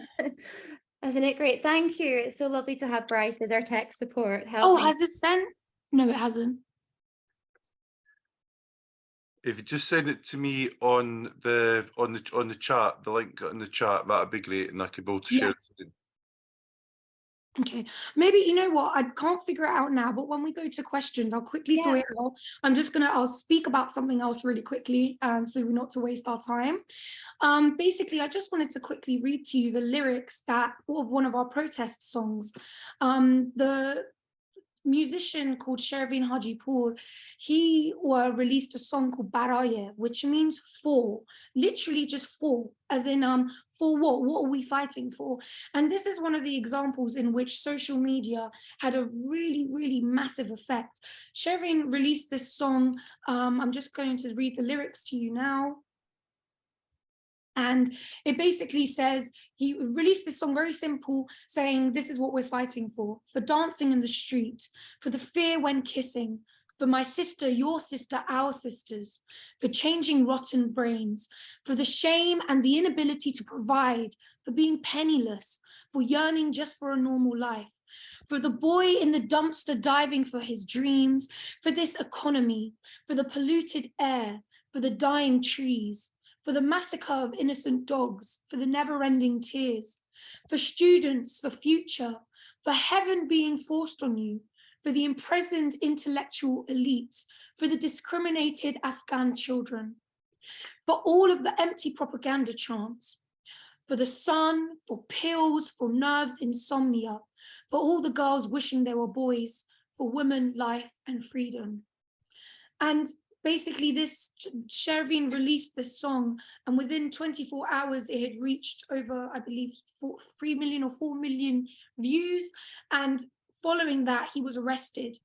Isn't it great? Thank you. It's so lovely to have Bryce as our tech support Oh, helping. has it sent? No, it hasn't. If you just send it to me on the chat, the link in the chat, that'd be great, and I could be able to share it. Okay, maybe, you know what, I can't figure it out now, but when we go to questions, I'll quickly sort it out. I'll speak about something else really quickly, so not to waste our time. Basically, I just wanted to quickly read to you the lyrics of one of our protest songs. The musician called Shervin Hajipour, he released a song called Baraye, which means for, literally just for, as in for what are we fighting for? And this is one of the examples in which social media had a really, really massive effect. Shervin released this song. I'm just going to read the lyrics to you now. And it basically says, he released this song, very simple, saying, this is what we're fighting for dancing in the street, for the fear when kissing, for my sister, your sister, our sisters, for changing rotten brains, for the shame and the inability to provide, for being penniless, for yearning just for a normal life, for the boy in the dumpster diving for his dreams, for this economy, for the polluted air, for the dying trees, for the massacre of innocent dogs, for the never-ending tears, for students, for future, for heaven being forced on you, for the imprisoned intellectual elite, for the discriminated Afghan children, for all of the empty propaganda chants, for the sun, for pills, for nerves, insomnia, for all the girls wishing they were boys, for women, life, and freedom. And basically, Shervin released this song, and within 24 hours, it had reached over, I believe, 3 million or 4 million views. And following that, he was arrested.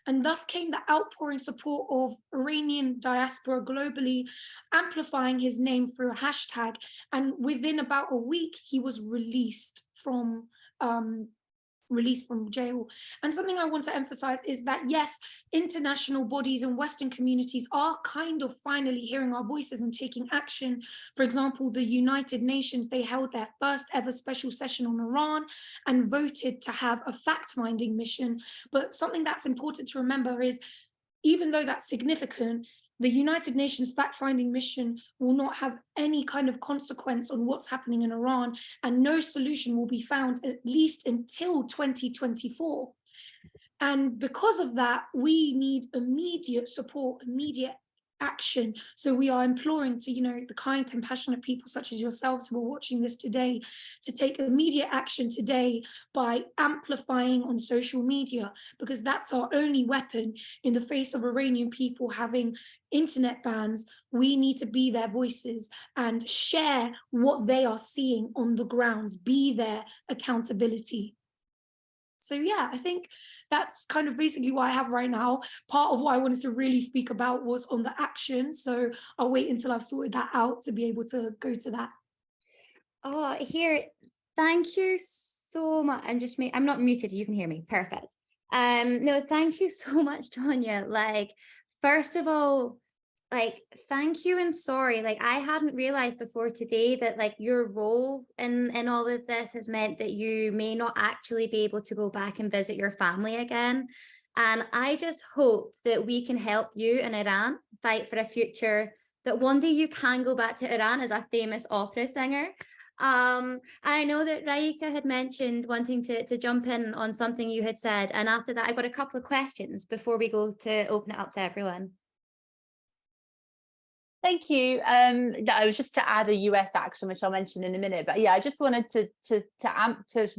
And thus came the outpouring support of Iranian diaspora globally, amplifying his name through a hashtag. And within about a week, he was released from jail. And something I want to emphasize is that, yes, international bodies and Western communities are kind of finally hearing our voices and taking action. For example, the United Nations, they held their first ever special session on Iran and voted to have a fact-finding mission. But something that's important to remember is, even though that's significant, the United Nations fact-finding mission will not have any kind of consequence on what's happening in Iran, and no solution will be found at least until 2024. And because of that, we need immediate support, immediate action. So we are imploring to, the kind, compassionate people such as yourselves who are watching this today, to take immediate action today by amplifying on social media, because that's our only weapon in the face of Iranian people having internet bans. We need to be their voices and share what they are seeing on the grounds, be their accountability. So yeah, I think that's kind of basically what I have right now. Part of what I wanted to really speak about was on the action. So I'll wait until I've sorted that out to be able to go to that. Oh, here, thank you so much. I'm not muted, you can hear me. Perfect. No, thank you so much, Donya. Like, first of all, thank you and sorry. I hadn't realized before today that your role in all of this has meant that you may not actually be able to go back and visit your family again. And I just hope that we can help you in Iran fight for a future, that one day you can go back to Iran as a famous opera singer. I know that Raeeka had mentioned wanting to jump in on something you had said. And after that, I've got a couple of questions before we go to open it up to everyone. Thank you. I was just to add a US action, which I'll mention in a minute. But yeah, I just wanted to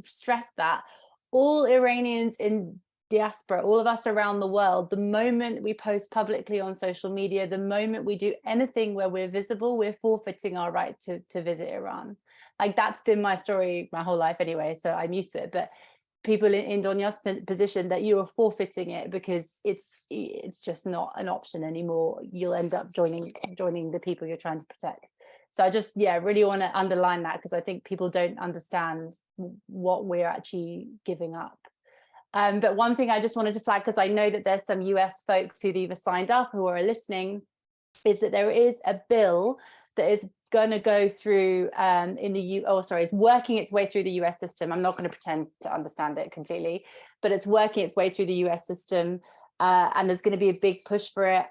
stress that all Iranians in diaspora, all of us around the world, the moment we post publicly on social media, the moment we do anything where we're visible, we're forfeiting our right to visit Iran. That's been my story my whole life anyway, so I'm used to it. But people in Donya's position, that you are forfeiting it because it's just not an option anymore. You'll end up joining the people you're trying to protect. So I just really want to underline that, because I think people don't understand what we're actually giving up. But one thing I just wanted to flag, because I know that there's some US folks who've either signed up or are listening, is that there is a bill that is going to go through it's working its way through the US system. I'm not going to pretend to understand it completely, but it's working its way through the US system. And there's going to be a big push for it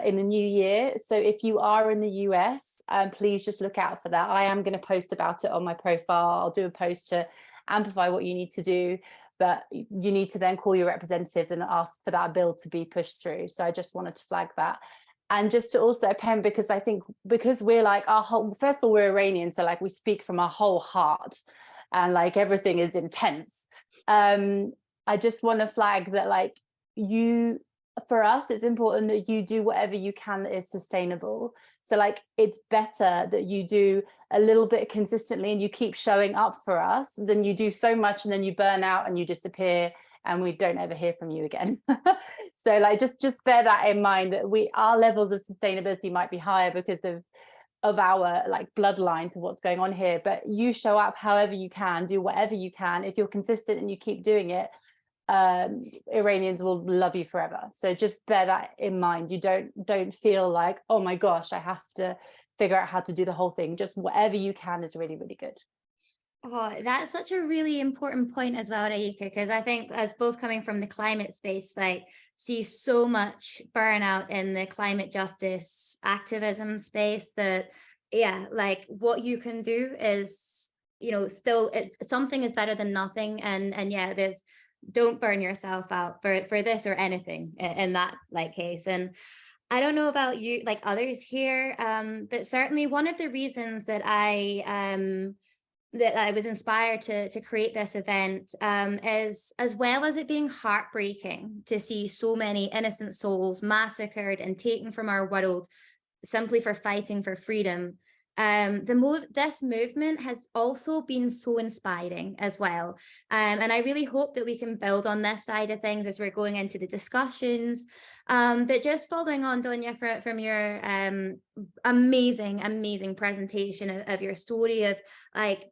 in the new year. So if you are in the US, please just look out for that. I am going to post about it on my profile. I'll do a post to amplify what you need to do, but you need to then call your representatives and ask for that bill to be pushed through. So I just wanted to flag that. And just to also append, because I think, because we're like first of all, we're Iranian, so like we speak from our whole heart and like everything is intense. I just want to flag that, like, for us, it's important that you do whatever you can that is sustainable. So like, it's better that you do a little bit consistently and you keep showing up for us than you do so much and then you burn out and you disappear and we don't ever hear from you again. So like, just bear that in mind, that our levels of sustainability might be higher because of our like bloodline to what's going on here, but you show up however you can, do whatever you can. If you're consistent and you keep doing it, Iranians will love you forever. So just bear that in mind. You don't feel like, oh my gosh, I have to figure out how to do the whole thing. Just whatever you can is really, really good. Oh, that's such a really important point as well, Raeeka, because I think, as both coming from the climate space, like, see so much burnout in the climate justice activism space, that like, what you can do is, still, something is better than nothing. And there's, don't burn yourself out for this or anything in that like case. And I don't know about you, like others here, but certainly one of the reasons that I was inspired to create this event is, as well as it being heartbreaking to see so many innocent souls massacred and taken from our world simply for fighting for freedom, this movement has also been so inspiring as well. And I really hope that we can build on this side of things as we're going into the discussions. But just following on, Donya, from your amazing presentation of your story, of like,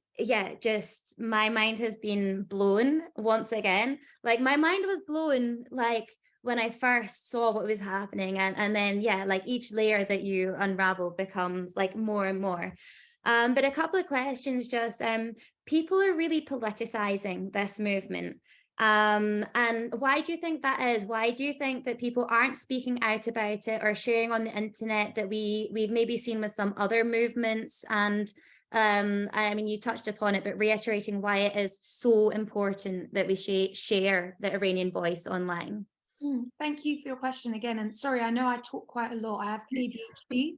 just my mind has been blown once again. Like, my mind was blown, like, when I first saw what was happening, and then like, each layer that you unravel becomes like more and more. But a couple of questions, just people are really politicizing this movement. And why do you think that is? Why do you think that people aren't speaking out about it or sharing on the internet that we've maybe seen with some other movements? And I mean, you touched upon it, but reiterating why it is so important that we share the Iranian voice online. Thank you for your question again. And sorry, I know I talk quite a lot. I have ADHD.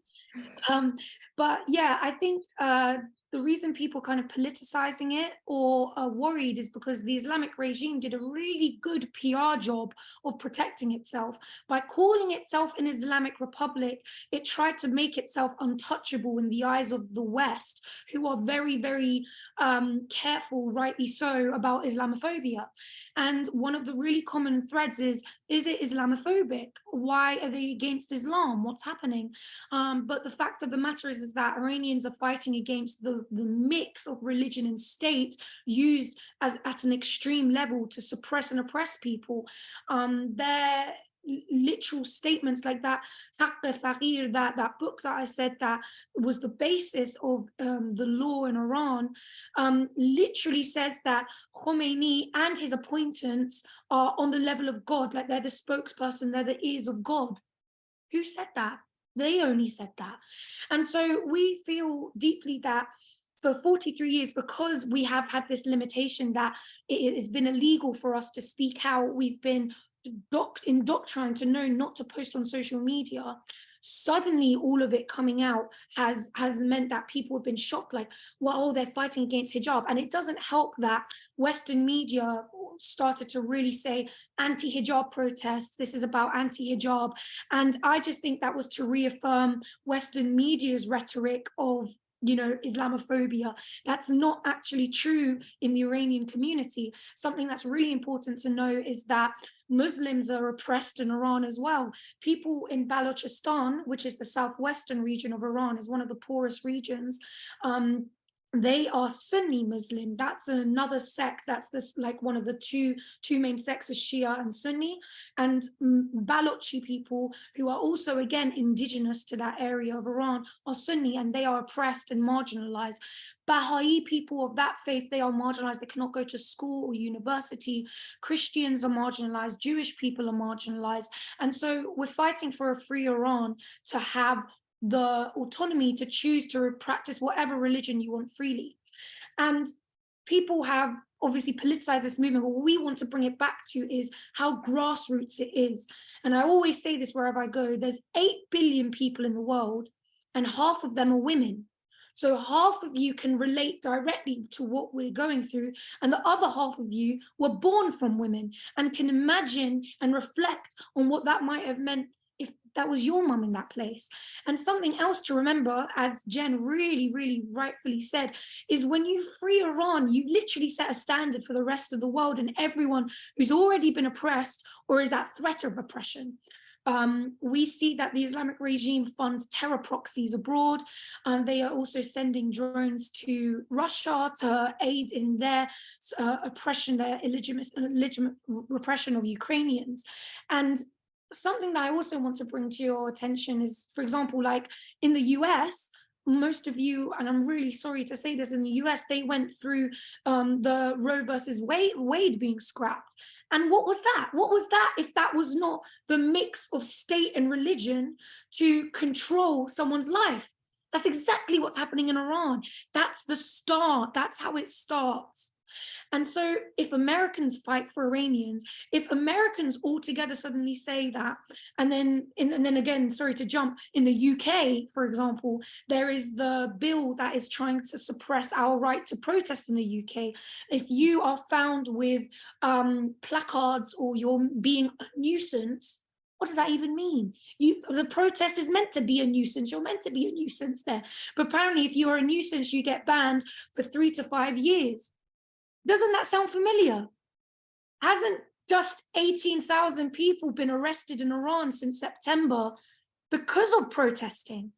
But I think the reason people kind of politicizing it or are worried is because the Islamic regime did a really good PR job of protecting itself. By calling itself an Islamic Republic, it tried to make itself untouchable in the eyes of the West, who are very, very careful, rightly so, about Islamophobia. And one of the really common threads is it Islamophobic? Why are they against Islam? What's happening? But the fact of the matter is that Iranians are fighting against the mix of religion and state used at an extreme level to suppress and oppress people. Their literal statements like that, that book that I said that was the basis of the law in Iran, literally says that Khomeini and his appointments are on the level of God, like they're the spokesperson, they're the ears of God. Who said that? They only said that. And so we feel deeply that for 43 years, because we have had this limitation that it has been illegal for us to speak out, we've been indoctrinated to know not to post on social media. Suddenly all of it coming out has meant that people have been shocked, like, well, they're fighting against hijab. And it doesn't help that Western media started to really say anti-hijab protests, this is about anti-hijab. And I just think that was to reaffirm Western media's rhetoric of Islamophobia. That's not actually true in the Iranian community. Something that's really important to know is that Muslims are oppressed in Iran as well. People in Balochistan, which is the southwestern region of Iran, is one of the poorest regions. They are Sunni Muslim. That's another sect. That's like one of the two main sects, is Shia and Sunni. And Balochi people, who are also again indigenous to that area of Iran, are Sunni, and they are oppressed and marginalized. Baha'i people of that faith, they are marginalized. They cannot go to school or university. Christians are marginalized. Jewish people are marginalized. And so we're fighting for a free Iran to have the autonomy to choose to practice whatever religion you want freely. And people have obviously politicized this movement, but what we want to bring it back to is how grassroots it is. And I always say this wherever I go, there's 8 billion people in the world, and half of them are women. So half of you can relate directly to what we're going through, and the other half of you were born from women and can imagine and reflect on what that might have meant if that was your mum in that place. And something else to remember, as Jen really, really rightfully said, is when you free Iran, you literally set a standard for the rest of the world and everyone who's already been oppressed or is at threat of oppression. We see that the Islamic regime funds terror proxies abroad. They are also sending drones to Russia to aid in their oppression, their illegitimate repression of Ukrainians. And something that I also want to bring to your attention is, for example, like in the US, most of you, and I'm really sorry to say this, in the US, they went through the Roe versus Wade being scrapped. And what was that? What was that if that was not the mix of state and religion to control someone's life? That's exactly what's happening in Iran. That's the start. That's how it starts. And so if Americans fight for Iranians, if Americans altogether suddenly say that, and then again, sorry to jump, in the UK, for example, there is the bill that is trying to suppress our right to protest in the UK. If you are found with placards or you're being a nuisance, what does that even mean? The protest is meant to be a nuisance. You're meant to be a nuisance there. But apparently if you're a nuisance, you get banned for 3 to 5 years. Doesn't that sound familiar? Hasn't just 18,000 people been arrested in Iran since September because of protesting?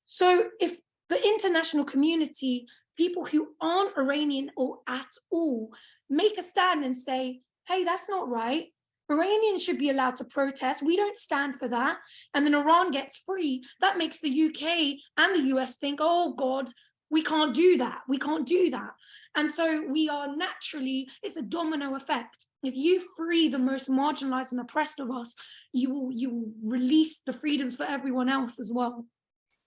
So if the international community, people who aren't Iranian or at all, make a stand and say, hey, that's not right. Iranians should be allowed to protest. We don't stand for that. And then Iran gets free. That makes the UK and the US think, oh God, we can't do that. We can't do that. And so we are naturally, it's a domino effect. If you free the most marginalized and oppressed of us, you will release the freedoms for everyone else as well.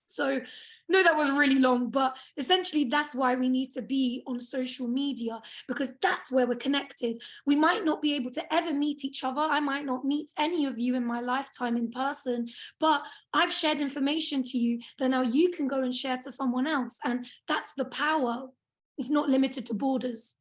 So no, that was really long, but essentially that's why we need to be on social media, because that's where we're connected. We might not be able to ever meet each other. I might not meet any of you in my lifetime in person, but I've shared information to you that now you can go and share to someone else. And that's the power. It's not limited to borders.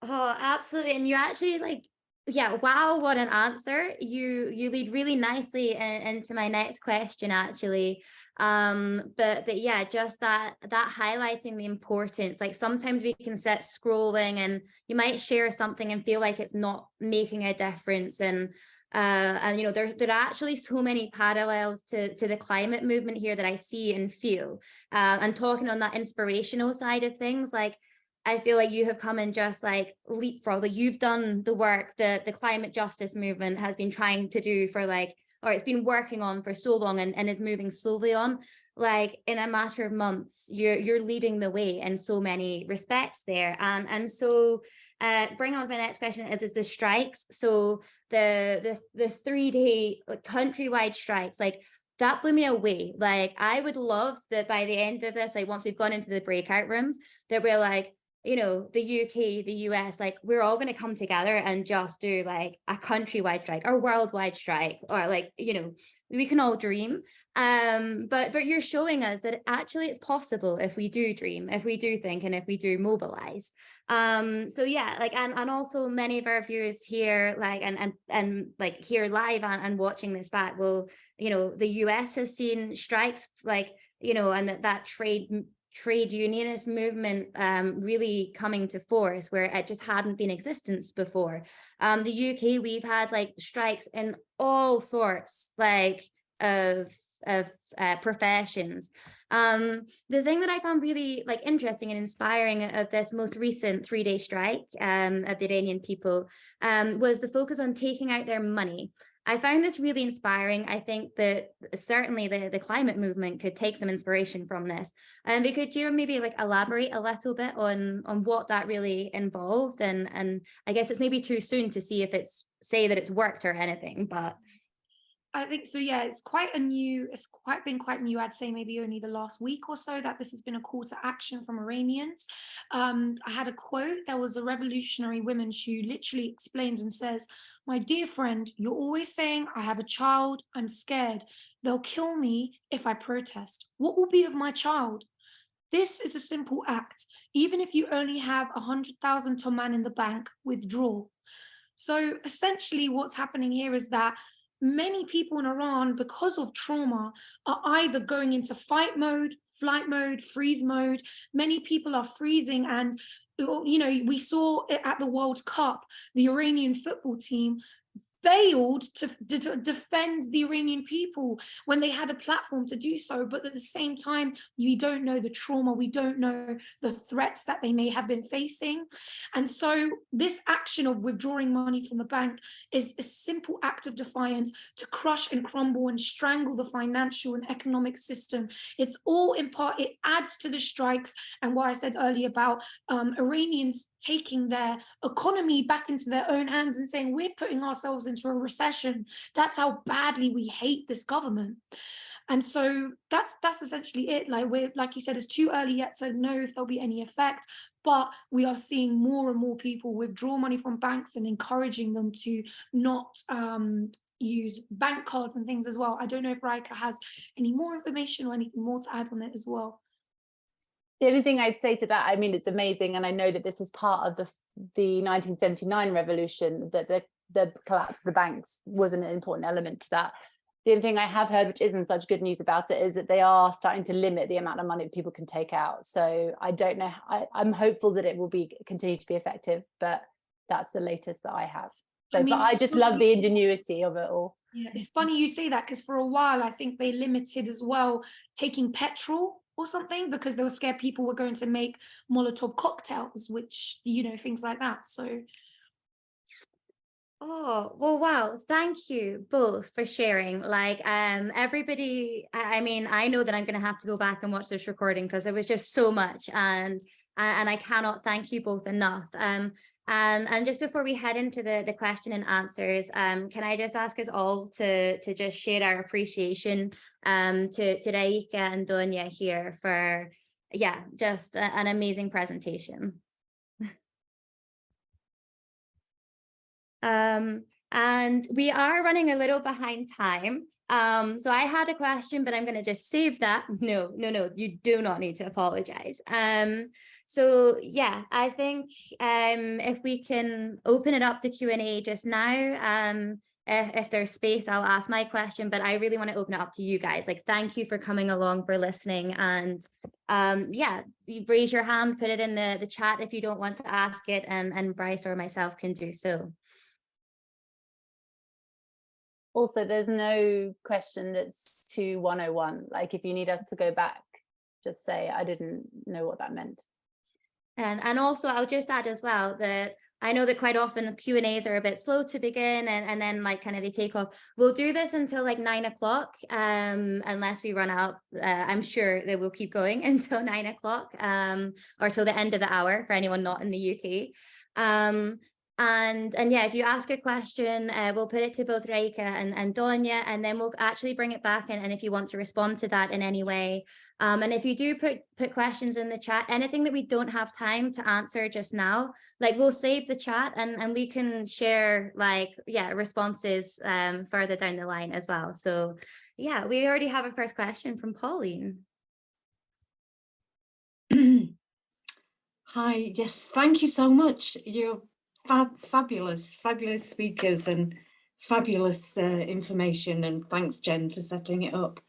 Oh, absolutely. And you actually yeah, wow, what an answer. You lead really nicely into my next question, actually. But yeah, just that highlighting the importance. Like sometimes we can sit scrolling and you might share something and feel like it's not making a difference. And you know, there are actually so many parallels to the climate movement here that I see and feel. And talking on that inspirational side of things, like I feel like you have come and just like leapfrog, like you've done the work that the climate justice movement has been trying to do for or it's been working on for so long and is moving slowly on. Like in a matter of months, you're leading the way in so many respects there. And so bring on to my next question is the strikes. So the 3-day countrywide strikes, like that blew me away. Like I would love that by the end of this, like once we've gone into the breakout rooms, that we're like, you know, the UK, the US, like we're all going to come together and just do like a countrywide strike or worldwide strike, or like, you know, we can all dream. But you're showing us that actually it's possible if we do dream, if we do think, and if we do mobilize. So yeah, like, and also many of our viewers here, like, and like here live and watching this back will, you know, the US has seen strikes, like, you know, and that trade unionist movement really coming to force where it just hadn't been in existence before. The UK, we've had like strikes in all sorts like of professions. The thing that I found really like interesting and inspiring of this most recent 3-day strike of the Iranian people was the focus on taking out their money. I found this really inspiring. I think that certainly the climate movement could take some inspiration from this. And could you maybe like elaborate a little bit on what that really involved? And I guess it's maybe too soon to see if say that it's worked or anything, but I think so, yeah, it's been quite new, I'd say maybe only the last week or so that this has been a call to action from Iranians. I had a quote, there was a revolutionary woman who literally explains and says, "My dear friend, you're always saying, I have a child, I'm scared. They'll kill me if I protest. What will be of my child? This is a simple act. Even if you only have 100,000 toman in the bank, withdraw." So essentially what's happening here is that many people in Iran, because of trauma, are either going into fight mode, flight mode, freeze mode. Many people are freezing. And, you know, we saw it at the World Cup, the Iranian football team failed to defend the Iranian people when they had a platform to do so. But at the same time, we don't know the trauma, we don't know the threats that they may have been facing. And so this action of withdrawing money from the bank is a simple act of defiance to crush and crumble and strangle the financial and economic system. It's all in part, it adds to the strikes and what I said earlier about Iranians taking their economy back into their own hands and saying, we're putting ourselves into a recession. That's how badly we hate this government. And so that's essentially it. Like you said, it's too early yet to know if there'll be any effect, but we are seeing more and more people withdraw money from banks and encouraging them to not use bank cards and things as well. I don't know if Raeeka has any more information or anything more to add on it as well. The only thing I'd say to that, I mean, it's amazing, and I know that this was part of the 1979 revolution, that the collapse of the banks was an important element to that. The only thing I have heard, which isn't such good news about it, is that they are starting to limit the amount of money that people can take out. So I don't know. I'm hopeful that it will continue to be effective, but that's the latest that I have. So, I mean, but I just love the ingenuity of it all. Yeah, it's funny you say that, because for a while I think they limited as well taking petrol or something, because they were scared people were going to make Molotov cocktails, which, you know, things like that. So oh, well, wow. Thank you both for sharing. Like, everybody, I mean, I know that I'm going to have to go back and watch this recording because it was just so much, and I cannot thank you both enough. And just before we head into the question and answers, can I just ask us all to just share our appreciation to Raeeka and Donya here for, yeah, just an amazing presentation. And we are running a little behind time. So I had a question, but I'm going to just save that. No, you do not need to apologize. So yeah, I think if we can open it up to Q&A just now, if there's space, I'll ask my question, but I really want to open it up to you guys. Like, thank you for coming along, for listening. And yeah, you raise your hand, put it in the chat if you don't want to ask it, and Bryce or myself can do so. Also, there's no question that's too 101. Like, if you need us to go back, just say, I didn't know what that meant. And also, I'll just add as well that I know that quite often Q&As are a bit slow to begin, and then like kind of they take off. We'll do this until like 9 o'clock, unless we run out. I'm sure that we'll keep going until 9 o'clock, or till the end of the hour for anyone not in the UK. And yeah, if you ask a question, we'll put it to both Raeeka and Donya, and then we'll actually bring it back in. And if you want to respond to that in any way, and if you do put questions in the chat, anything that we don't have time to answer just now, like we'll save the chat and we can share like, yeah, responses further down the line as well. So yeah, we already have a first question from Pauline. Hi, yes, thank you so much. You're fabulous speakers and fabulous information, and thanks, Jen, for setting it up.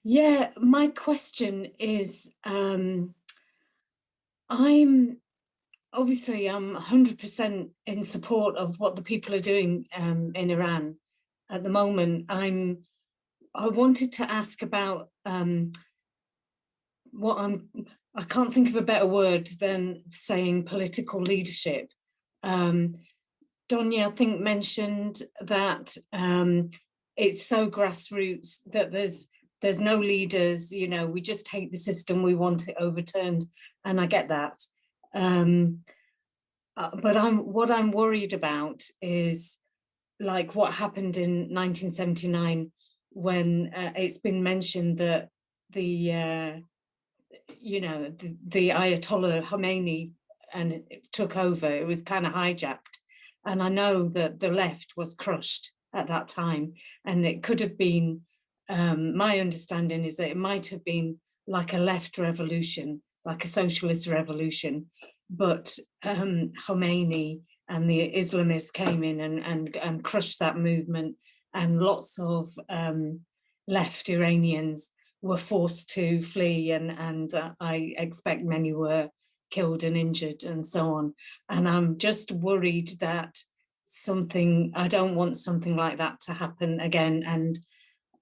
Yeah, my question is, I'm 100% in support of what the people are doing in Iran at the moment. I wanted to ask about I can't think of a better word than saying political leadership. Donya, I think, mentioned that it's so grassroots that there's no leaders, you know, we just hate the system, we want it overturned, and I get that. But what I'm worried about is like what happened in 1979 when it's been mentioned that the Ayatollah Khomeini and it took over. It was kind of hijacked, and I know that the left was crushed at that time, and it could have been, my understanding is that it might have been like a left revolution, like a socialist revolution, but Khomeini and the Islamists came in and crushed that movement, and lots of left Iranians were forced to flee, and I expect many were killed and injured and so on. And I'm just worried that I don't want something like that to happen again.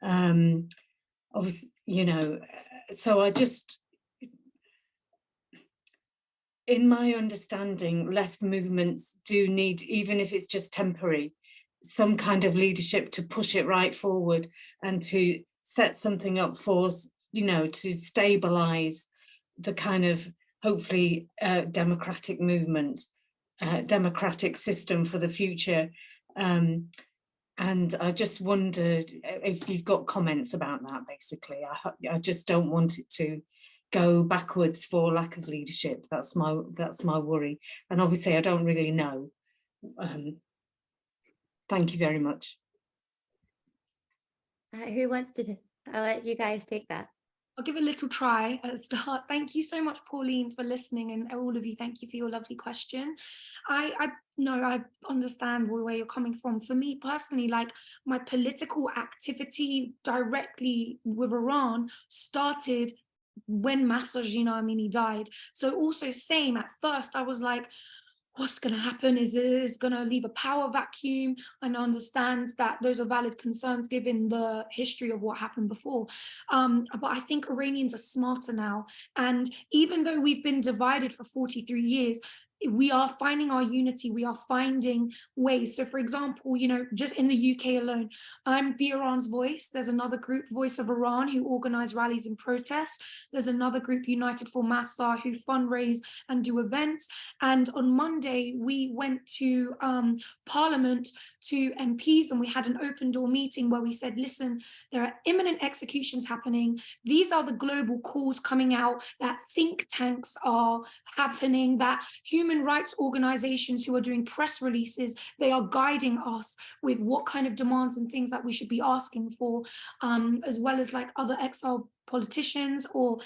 And obviously, you know, so in my understanding, left movements do need, even if it's just temporary, some kind of leadership to push it right forward and to set something up for, you know, to stabilize the kind of, hopefully, democratic movement, democratic system for the future. And I just wondered if you've got comments about that, basically. I just don't want it to go backwards for lack of leadership. That's my worry. And obviously I don't really know. Thank you very much. Who wants to? I'll let you guys take that. I'll give a little try at the start. Thank you so much, Pauline, for listening, and all of you, thank you for your lovely question. I understand where you're coming from. For me personally, like my political activity directly with Iran started when Mahsa Amini died. So also same, at first I was like, what's going to happen? Is it going to leave a power vacuum? And I understand that those are valid concerns given the history of what happened before. But I think Iranians are smarter now. And even though we've been divided for 43 years, we are finding our unity, we are finding ways. So for example, you know, just in the UK alone, I'm Be Iran's Voice. There's another group, Voice of Iran, who organize rallies and protests. There's another group, United for Mahsa, who fundraise and do events. And on Monday, we went to Parliament, to MPs, and we had an open door meeting where we said, listen, there are imminent executions happening. These are the global calls coming out, that think tanks are happening, that human rights organizations who are doing press releases, they are guiding us with what kind of demands and things that we should be asking for, as well as like other exiled politicians or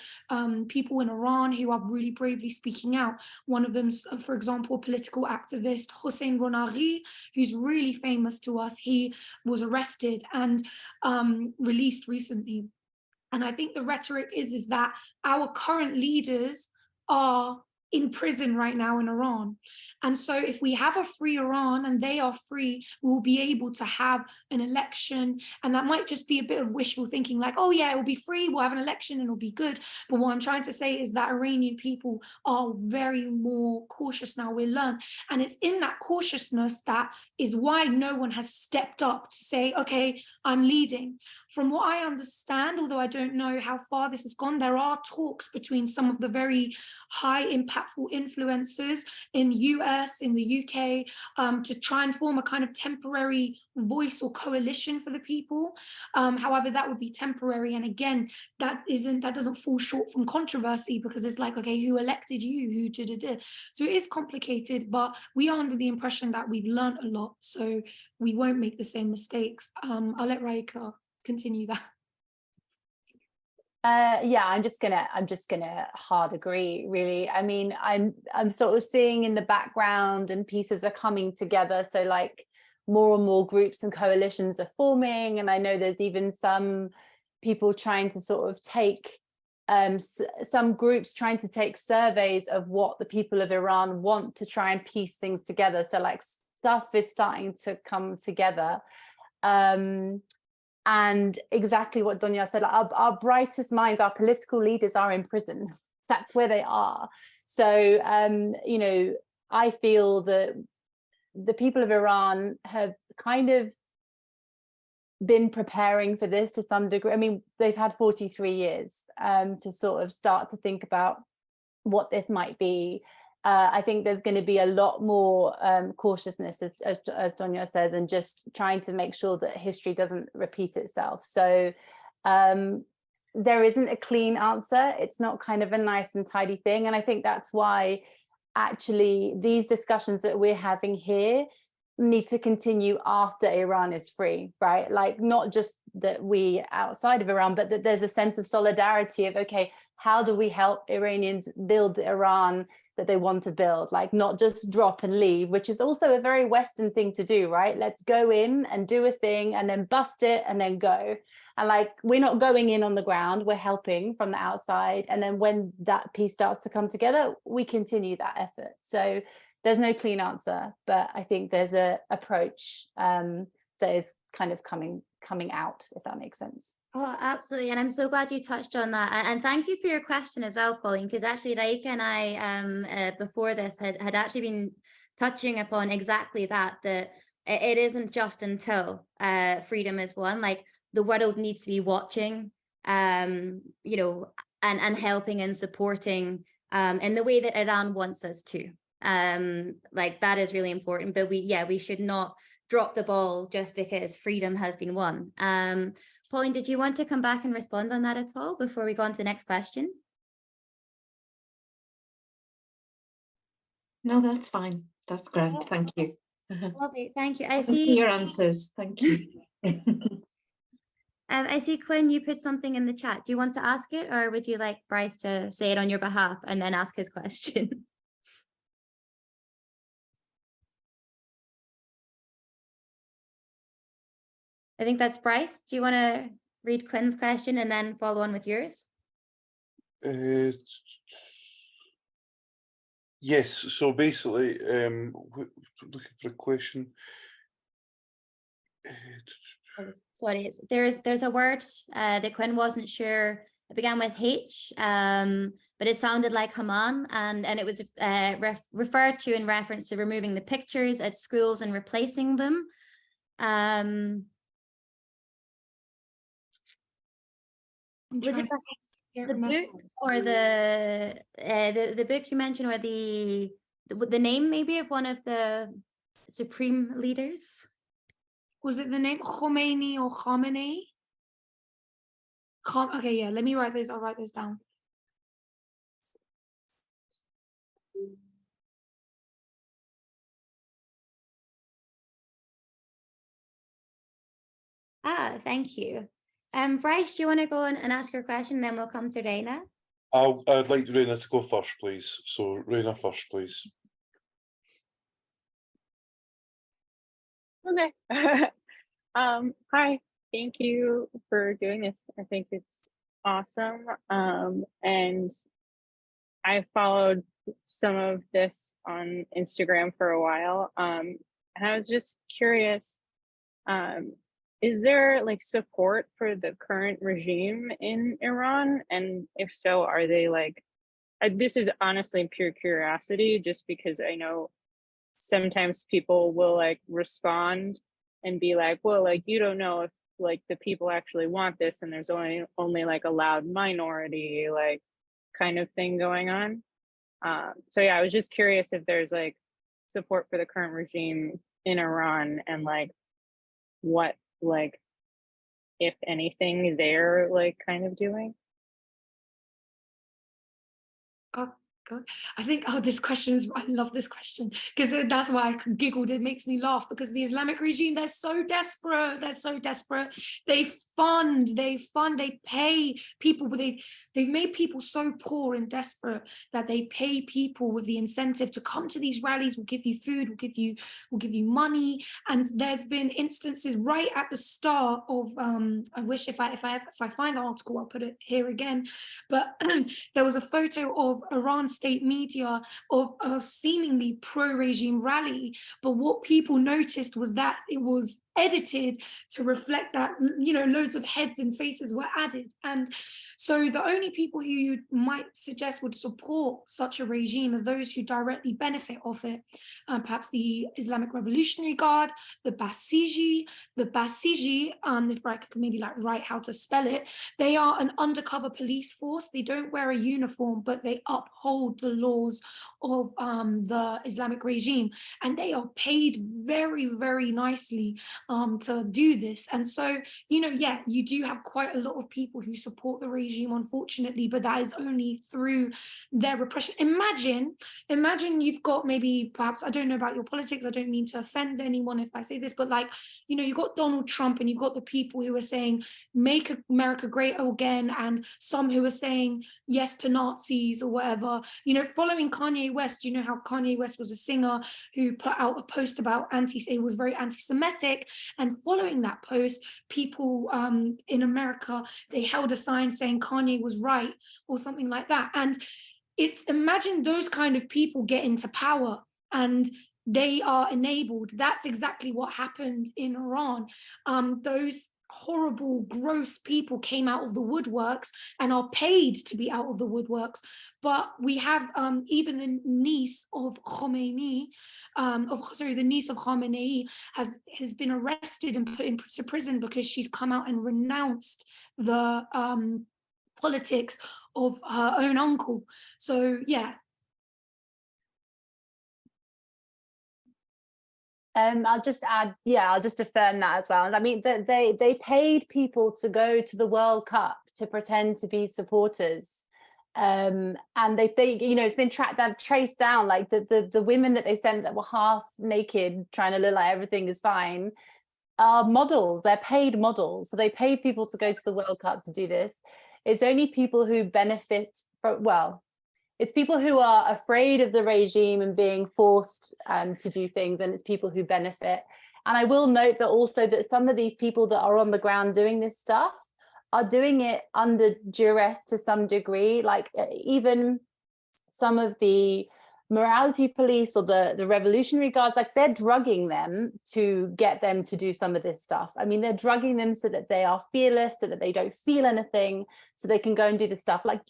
people in Iran who are really bravely speaking out. One of them, for example, political activist Hossein Ronaghi, who's really famous to us. He was arrested and released recently. And I think the rhetoric is that our current leaders are in prison right now in Iran. And so if we have a free Iran and they are free, we'll be able to have an election. And that might just be a bit of wishful thinking, like, oh yeah, it will be free, we'll have an election and it'll be good. But what I'm trying to say is that Iranian people are very more cautious now. We learn. And it's in that cautiousness that is why no one has stepped up to say, okay, I'm leading. From what I understand, although I don't know how far this has gone, there are talks between some of the very high impact impactful influencers in US, in the UK, to try and form a kind of temporary voice or coalition for the people. However, that would be temporary, and again, that doesn't fall short from controversy, because it's like, okay, who elected you, who did. So it is complicated, but we are under the impression that we've learned a lot, so we won't make the same mistakes. I'll let Raeeka continue that. Yeah, I'm just gonna hard agree, really. I mean, I'm sort of seeing in the background, and pieces are coming together. So like more and more groups and coalitions are forming, and I know there's even some people trying to sort of take some groups trying to take surveys of what the people of Iran want, to try and piece things together. So like stuff is starting to come together. And exactly what Donya said, like our brightest minds, our political leaders are in prison. That's where they are. So, you know, I feel that the people of Iran have kind of been preparing for this to some degree. I mean, they've had 43 years to sort of start to think about what this might be. I think there's going to be a lot more cautiousness, as Donya said, and just trying to make sure that history doesn't repeat itself. So there isn't a clean answer. It's not kind of a nice and tidy thing. And I think that's why actually these discussions that we're having here need to continue after Iran is free, right? Like not just that we outside of Iran, but that there's a sense of solidarity of, okay, how do we help Iranians build the Iran that they want to build? Like not just drop and leave, which is also a very Western thing to do, right? Let's go in and do a thing and then bust it and then go. And like, we're not going in on the ground, we're helping from the outside. And then when that piece starts to come together, we continue that effort. So there's no clean answer, but I think there's a approach that is kind of coming out, if that makes sense. Oh, absolutely. And I'm so glad you touched on that. And thank you for your question as well, Pauline, because actually Raeeka and I, before this, had actually been touching upon exactly that it isn't just until freedom is won, like the world needs to be watching, you know, and helping and supporting in the way that Iran wants us to. Like that is really important, but we should not drop the ball just because freedom has been won. Pauline, did you want to come back and respond on that at all before we go on to the next question? No, that's fine. That's grand. Thank you. Lovely, thank you. I see your answers. Thank you. I see, Quinn, you put something in the chat. Do you want to ask it, or would you like Bryce to say it on your behalf and then ask his question? I think that's Bryce. Do you want to read Quinn's question and then follow on with yours? Yes, so basically, looking for a question. Sorry, there's a word that Quinn wasn't sure. It began with H, but it sounded like Haman, and it was referred to in reference to removing the pictures at schools and replacing them. Was it perhaps the book or the book you mentioned, or the name maybe of one of the supreme leaders? Was it the name Khomeini or Khamenei? Okay, yeah, let me write those. I'll write those down. Thank you. Bryce, do you want to go and ask your question, then we'll come to Raeeka? I'd like Raeeka to go first, please. So Raeeka first, please. Okay. Hi, thank you for doing this. I think it's awesome. And I followed some of this on Instagram for a while. And I was just curious, is there like support for the current regime in Iran? And if so, are they like, this is honestly pure curiosity, just because I know sometimes people will like respond and be like, well, like, you don't know if like the people actually want this, and there's only like a loud minority, like kind of thing going on. So yeah, I was just curious if there's like support for the current regime in Iran, and like what, like, if anything they're like kind of doing. Oh God, I think, oh, this question is, I love this question because that's why I giggled. It makes me laugh because the Islamic regime, they're so desperate. They're so desperate. They pay people, but they've made people so poor and desperate that they pay people with the incentive to come to these rallies. We'll give you food, we'll give you money. And there's been instances right at the start of, I wish if I find the article, I'll put it here again. But there was a photo of Iran state media of a seemingly pro-regime rally, but what people noticed was that it was edited to reflect that, you know, loads of heads and faces were added. And so the only people who you might suggest would support such a regime are those who directly benefit off it. Perhaps the Islamic Revolutionary Guard, the Basiji, if I could maybe like write how to spell it. They are an undercover police force. They don't wear a uniform, but they uphold the laws of the Islamic regime, and they are paid very, very nicely to do this. And so, you know, yeah, you do have quite a lot of people who support the regime, unfortunately, but that is only through their repression. Imagine you've got, maybe, perhaps, I don't know about your politics, I don't mean to offend anyone if I say this, but like, you know, you've got Donald Trump and you've got the people who are saying, make America great again, and some who are saying yes to Nazis or whatever, you know, following Kanye West. You know how Kanye West was a singer who put out a post about it was very anti-Semitic, and following that post, people in America, they held a sign saying Kanye was right or something like that. And it's, imagine those kind of people get into power and they are enabled. That's exactly what happened in Iran. Those horrible, gross people came out of the woodworks and are paid to be out of the woodworks. But we have even the niece of Khomeini, the niece of Khamenei has been arrested and put into prison because she's come out and renounced the politics of her own uncle. So yeah. I'll just add, I'll just affirm that as well. I mean, that they paid people to go to the World Cup to pretend to be supporters, and they you know, it's been traced down, like the women that they sent that were half naked trying to look like everything is fine are models. They're paid models, so they paid people to go to the World Cup to do this. It's only people who benefit from, well, it's people who are afraid of the regime and being forced to do things, and it's people who benefit. And I will note that also that some of these people that are on the ground doing this stuff are doing it under duress to some degree. Like even some of the morality police or the Revolutionary Guards, like they're drugging them to get them to do some of this stuff. I mean, they're drugging them so that they are fearless, so that they don't feel anything, so they can go and do the stuff. Like,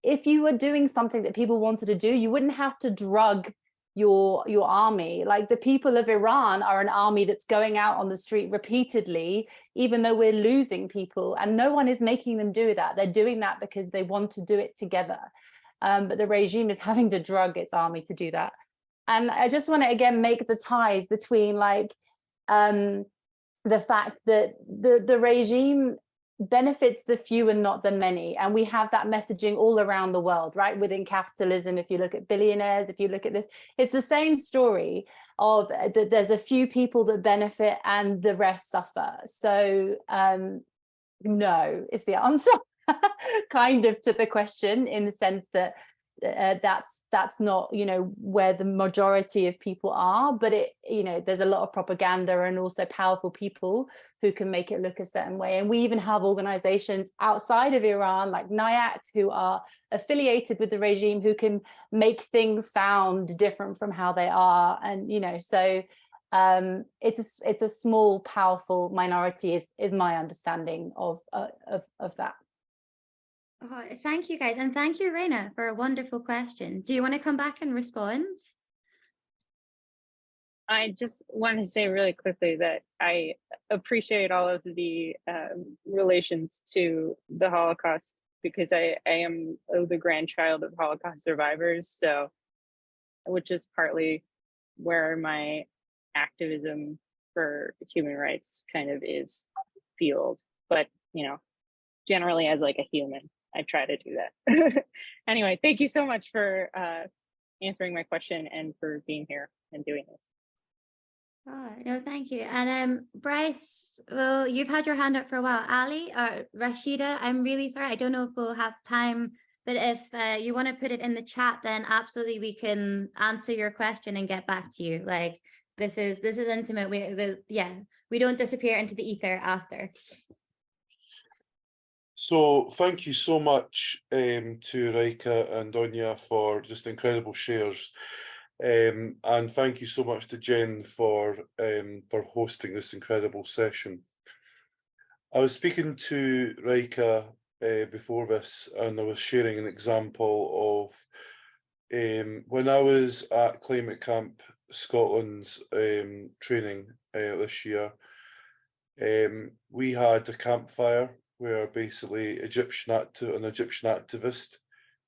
if you were doing something that people wanted to do, you wouldn't have to drug your army. Like, the people of Iran are an army that's going out on the street repeatedly, even though we're losing people, and no one is making them do that. They're doing that because they want to do it together. But the regime is having to drug its army to do that. And I just want to again make the ties between like the fact that the regime benefits the few and not the many, and we have that messaging all around the world, right? Within capitalism, if you look at billionaires, if you look at this, it's the same story of that there's a few people that benefit and the rest suffer. So no is the answer kind of to the question, in the sense that that's not, you know, where the majority of people are, but it, you know, there's a lot of propaganda and also powerful people who can make it look a certain way. And we even have organizations outside of Iran like NIAC who are affiliated with the regime, who can make things sound different from how they are. And, you know, so it's a small powerful minority is my understanding of that. Oh, thank you guys, and thank you, Raina, for a wonderful question. Do you want to come back and respond? I just want to say really quickly that I appreciate all of the relations to the Holocaust, because I am the grandchild of Holocaust survivors. So which is partly where my activism for human rights kind of is fueled. But, you know, generally as like a human, I try to do that. Anyway, thank you so much for answering my question and for being here and doing this. Oh, no, thank you. And Bryce, well, you've had your hand up for a while. Ali or Rashida, I'm really sorry. I don't know if we'll have time, but if you want to put it in the chat, then absolutely we can answer your question and get back to you. Like this is intimate. We don't disappear into the ether after. So thank you so much to Raeeka and Donya for just incredible shares. And thank you so much to Jen for hosting this incredible session. I was speaking to Raeeka before this, and I was sharing an example of when I was at Climate Camp Scotland's training this year. We had a campfire where basically an Egyptian activist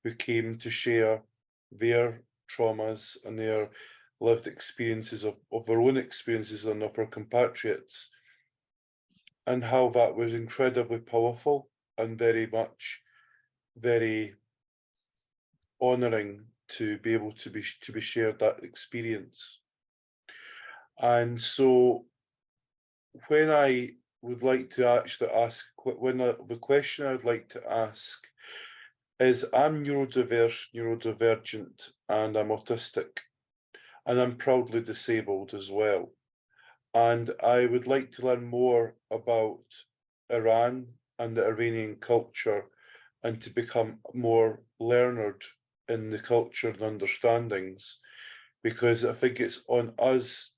who came to share their traumas and their lived experiences of their own experiences and of our compatriots, and how that was incredibly powerful and very honouring to be able to be shared that experience. And so when I would like to actually ask, the question I'd like to ask is, I'm neurodivergent, and I'm autistic, and I'm proudly disabled as well. And I would like to learn more about Iran and the Iranian culture, and to become more learned in the culture and understandings, because I think it's on us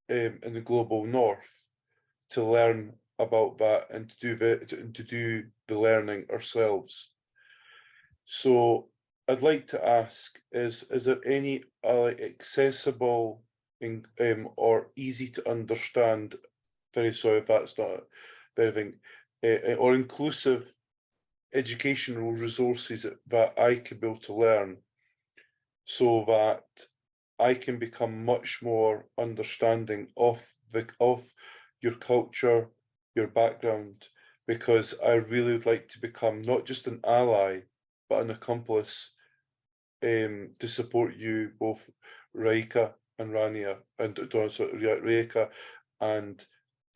in the global north to learn about that and to do the learning ourselves. So I'd like to ask, is there any accessible or easy to understand, very sorry if that's not anything, or inclusive educational resources that I could be able to learn, so that I can become much more understanding of your culture, your background, because I really would like to become not just an ally, but an accomplice to support you, both Raeeka and Raeeka and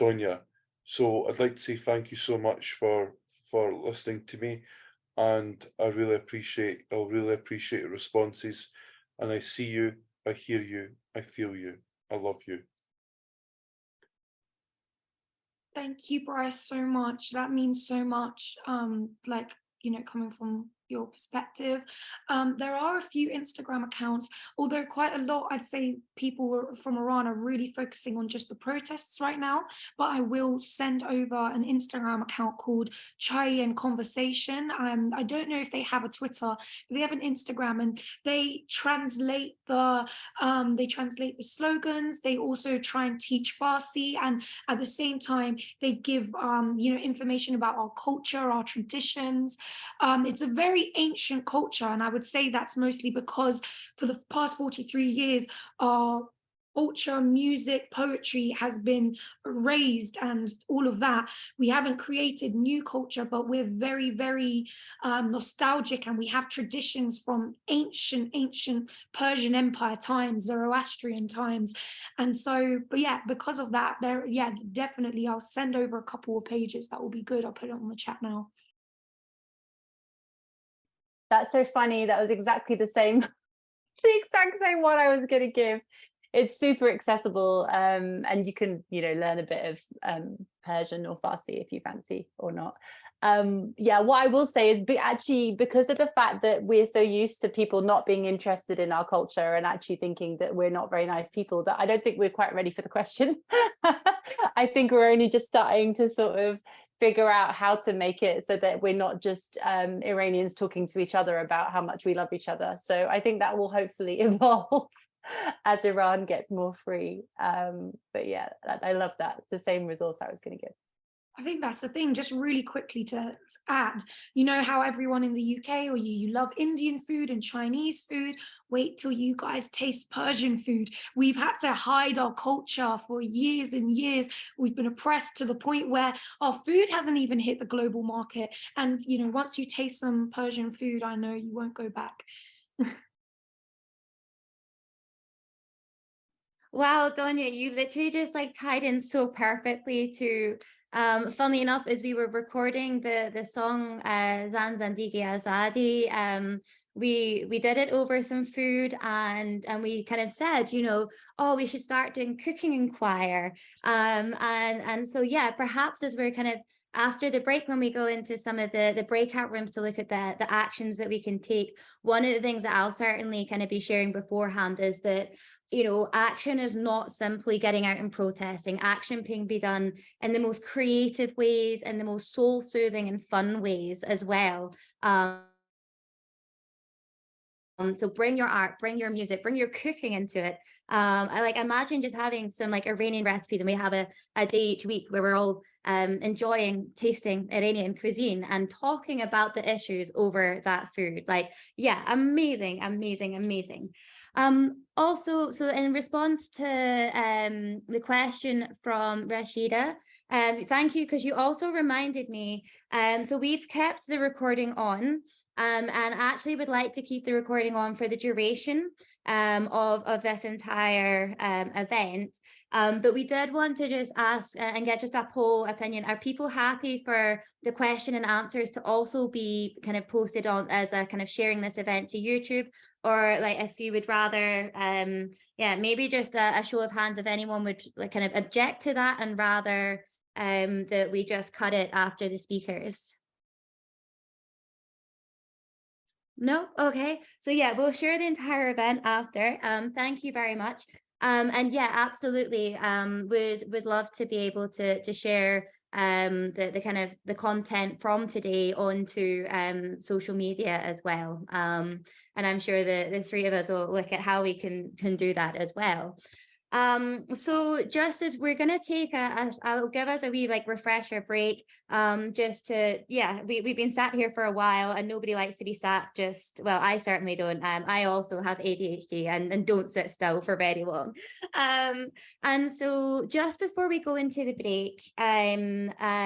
Donya. So I'd like to say thank you so much for listening to me, and I'll really appreciate your responses. And I see you, I hear you, I feel you, I love you. Thank you, Bryce, so much. That means so much. Like, you know, coming from your perspective. There are a few Instagram accounts, although quite a lot, I'd say people from Iran are really focusing on just the protests right now, but I will send over an Instagram account called Chai and Conversation. I don't know if they have a Twitter, but they have an Instagram, and they translate the slogans. They also try and teach Farsi, and at the same time, they give you know, information about our culture, our traditions. It's a very ancient culture, and I would say that's mostly because for the past 43 years, our culture, music, poetry has been erased, and all of that. We haven't created new culture, but we're very, very nostalgic, and we have traditions from ancient Persian Empire times, Zoroastrian times. And so, but yeah, because of that, definitely I'll send over a couple of pages. That will be good. I'll put it on the chat now. That's so funny. That was exactly the same, the exact same one I was going to give. It's super accessible, and you can, you know, learn a bit of Persian or Farsi if you fancy or not. Yeah, what I will say is actually, because of the fact that we're so used to people not being interested in our culture and actually thinking that we're not very nice people, that I don't think we're quite ready for the question. I think we're only just starting to sort of figure out how to make it so that we're not just Iranians talking to each other about how much we love each other. So I think that will hopefully evolve as Iran gets more free. But yeah, I love that. It's the same resource I was going to give. I think that's the thing, just really quickly to add, you know how everyone in the UK or you love Indian food and Chinese food, wait till you guys taste Persian food. We've had to hide our culture for years and years. We've been oppressed to the point where our food hasn't even hit the global market. And, you know, once you taste some Persian food, I know you won't go back. Wow, Donya, you literally just like tied in so perfectly to, funnily enough, as we were recording the song Zan Zandagi Azadi, we did it over some food, and we kind of said, you know, oh, we should start doing cooking in choir. And so yeah, perhaps as we're kind of after the break, when we go into some of the breakout rooms to look at the actions that we can take, one of the things that I'll certainly kind of be sharing beforehand is that, you know, action is not simply getting out and protesting. Action can be done in the most creative ways and the most soul-soothing and fun ways as well. So bring your art, bring your music, bring your cooking into it. I like imagine just having some like Iranian recipes, and we have a day each week where we're all enjoying tasting Iranian cuisine and talking about the issues over that food. Like, yeah, amazing, amazing, amazing. Also, so in response to the question from Rashida, thank you, because you also reminded me, so we've kept the recording on, and actually would like to keep the recording on for the duration of this entire event. But we did want to just ask and get just a poll opinion. Are people happy for the question and answers to also be kind of posted on as a kind of sharing this event to YouTube? Or like if you would rather, yeah, maybe just a show of hands if anyone would like kind of object to that and rather that we just cut it after the speakers. No? Okay. So yeah, we'll share the entire event after. Thank you very much. And yeah, absolutely. Would love to be able to share the kind of the content from today onto social media as well. And I'm sure the three of us will look at how we can do that as well. So just as we're going to take I'll give us a wee like refresher break, just to, yeah, we've been sat here for a while and nobody likes to be sat just, well, I certainly don't. I also have ADHD and don't sit still for very long. And so just before we go into the break,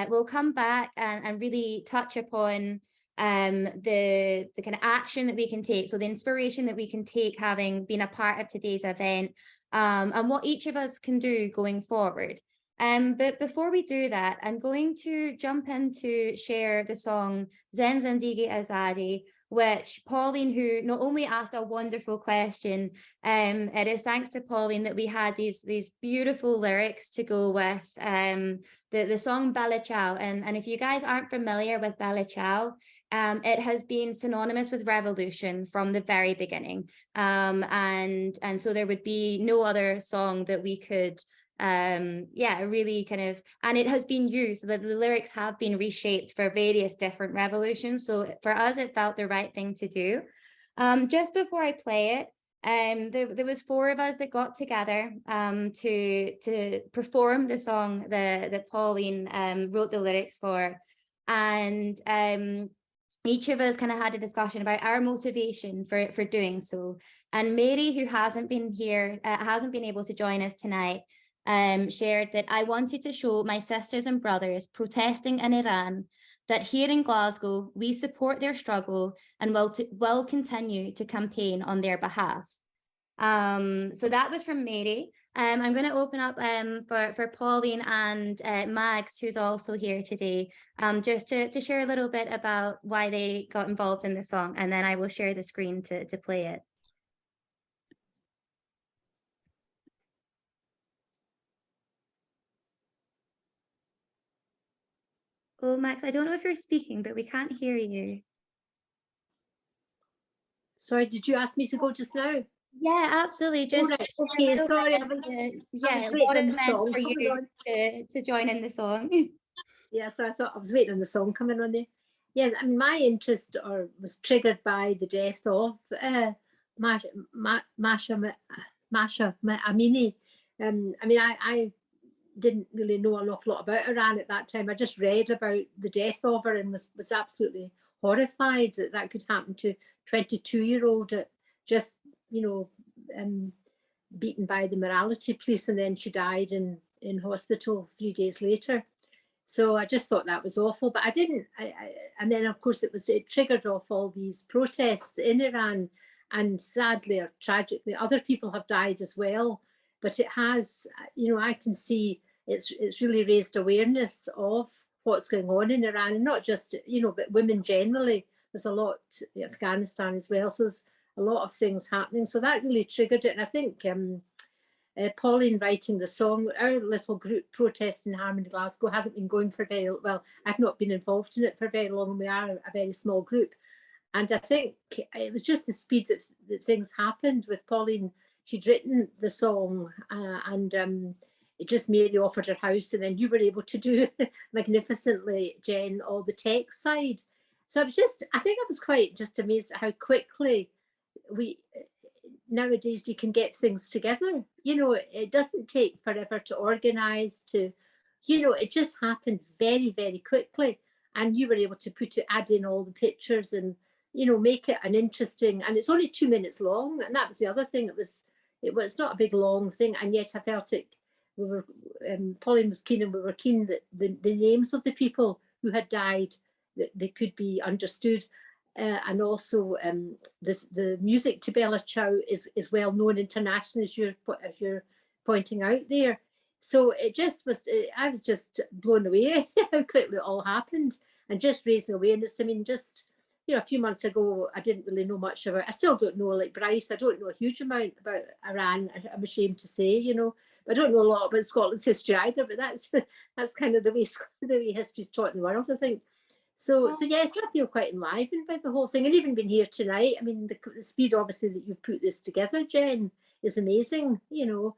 we'll come back and really touch upon the kind of action that we can take. So the inspiration that we can take having been a part of today's event, and what each of us can do going forward. But before we do that, I'm going to jump in to share the song Zen Zandagi Azadi, which Pauline, who not only asked a wonderful question, it is thanks to Pauline that we had these beautiful lyrics to go with the song Bella Ciao. And if you guys aren't familiar with Bella Ciao, it has been synonymous with revolution from the very beginning. And so there would be no other song that we could yeah, really kind of, and it has been used, the lyrics have been reshaped for various different revolutions. So for us, it felt the right thing to do. Just before I play it, there was four of us that got together to perform the song that Pauline wrote the lyrics for. And each of us kind of had a discussion about our motivation for doing so. And Mary, who hasn't been here, hasn't been able to join us tonight, shared that I wanted to show my sisters and brothers protesting in Iran that here in Glasgow, we support their struggle and will continue to campaign on their behalf. So that was from Mary. I'm going to open up for Pauline and Mags, who's also here today, just to share a little bit about why they got involved in the song, and then I will share the screen to play it. Oh, Max, I don't know if you're speaking, but we can't hear you. Sorry, did you ask me to go just now? Yeah, absolutely. Just right. Okay, sorry, I was what it meant for you to join in the song. Yeah, so I thought I was waiting on the song coming on there. Yes, I mean, my interest was triggered by the death of Masha Amini. I mean, I didn't really know an awful lot about Iran at that time. I just read about the death of her and was absolutely horrified that that could happen to 22-year-old just, you know, beaten by the morality police, and then she died in hospital 3 days later. So I just thought that was awful, but I didn't. And then of course it triggered off all these protests in Iran, and sadly or tragically, other people have died as well. But it has, you know, I can see it's really raised awareness of what's going on in Iran, and not just, you know, but women generally. There's a lot in Afghanistan as well. So there's a lot of things happening. So that really triggered it. And I think Pauline writing the song, our little group Protest in Harmony Glasgow hasn't been going for very well. I've not been involved in it for very long. We are a very small group. And I think it was just the speed that things happened with Pauline. She'd written the song and it just Mary offered her house, and then you were able to do magnificently, Jen, all the tech side. So I think I was quite just amazed at how quickly nowadays you can get things together. You know, it doesn't take forever to organize, to, you know, it just happened very, very quickly. And you were able to add in all the pictures and, you know, make it an interesting, and it's only 2 minutes long. And that was the other thing. It was not a big long thing. And yet I felt it, Pauline was keen, and we were keen that the names of the people who had died, that they could be understood. And also the music to Bella Ciao is well known internationally, as you're pointing out there. So it just was, I was just blown away how quickly it all happened, and just raising awareness. I mean, just, you know, a few months ago, I didn't really know much about, I still don't know, like Bryce, I don't know a huge amount about Iran, I'm ashamed to say, you know, but I don't know a lot about Scotland's history either, but that's kind of the way history's taught in the world, I think. So yes, I feel quite enlivened by the whole thing, and even been here tonight. I mean, the speed, obviously, that you've put this together, Jen, is amazing, you know.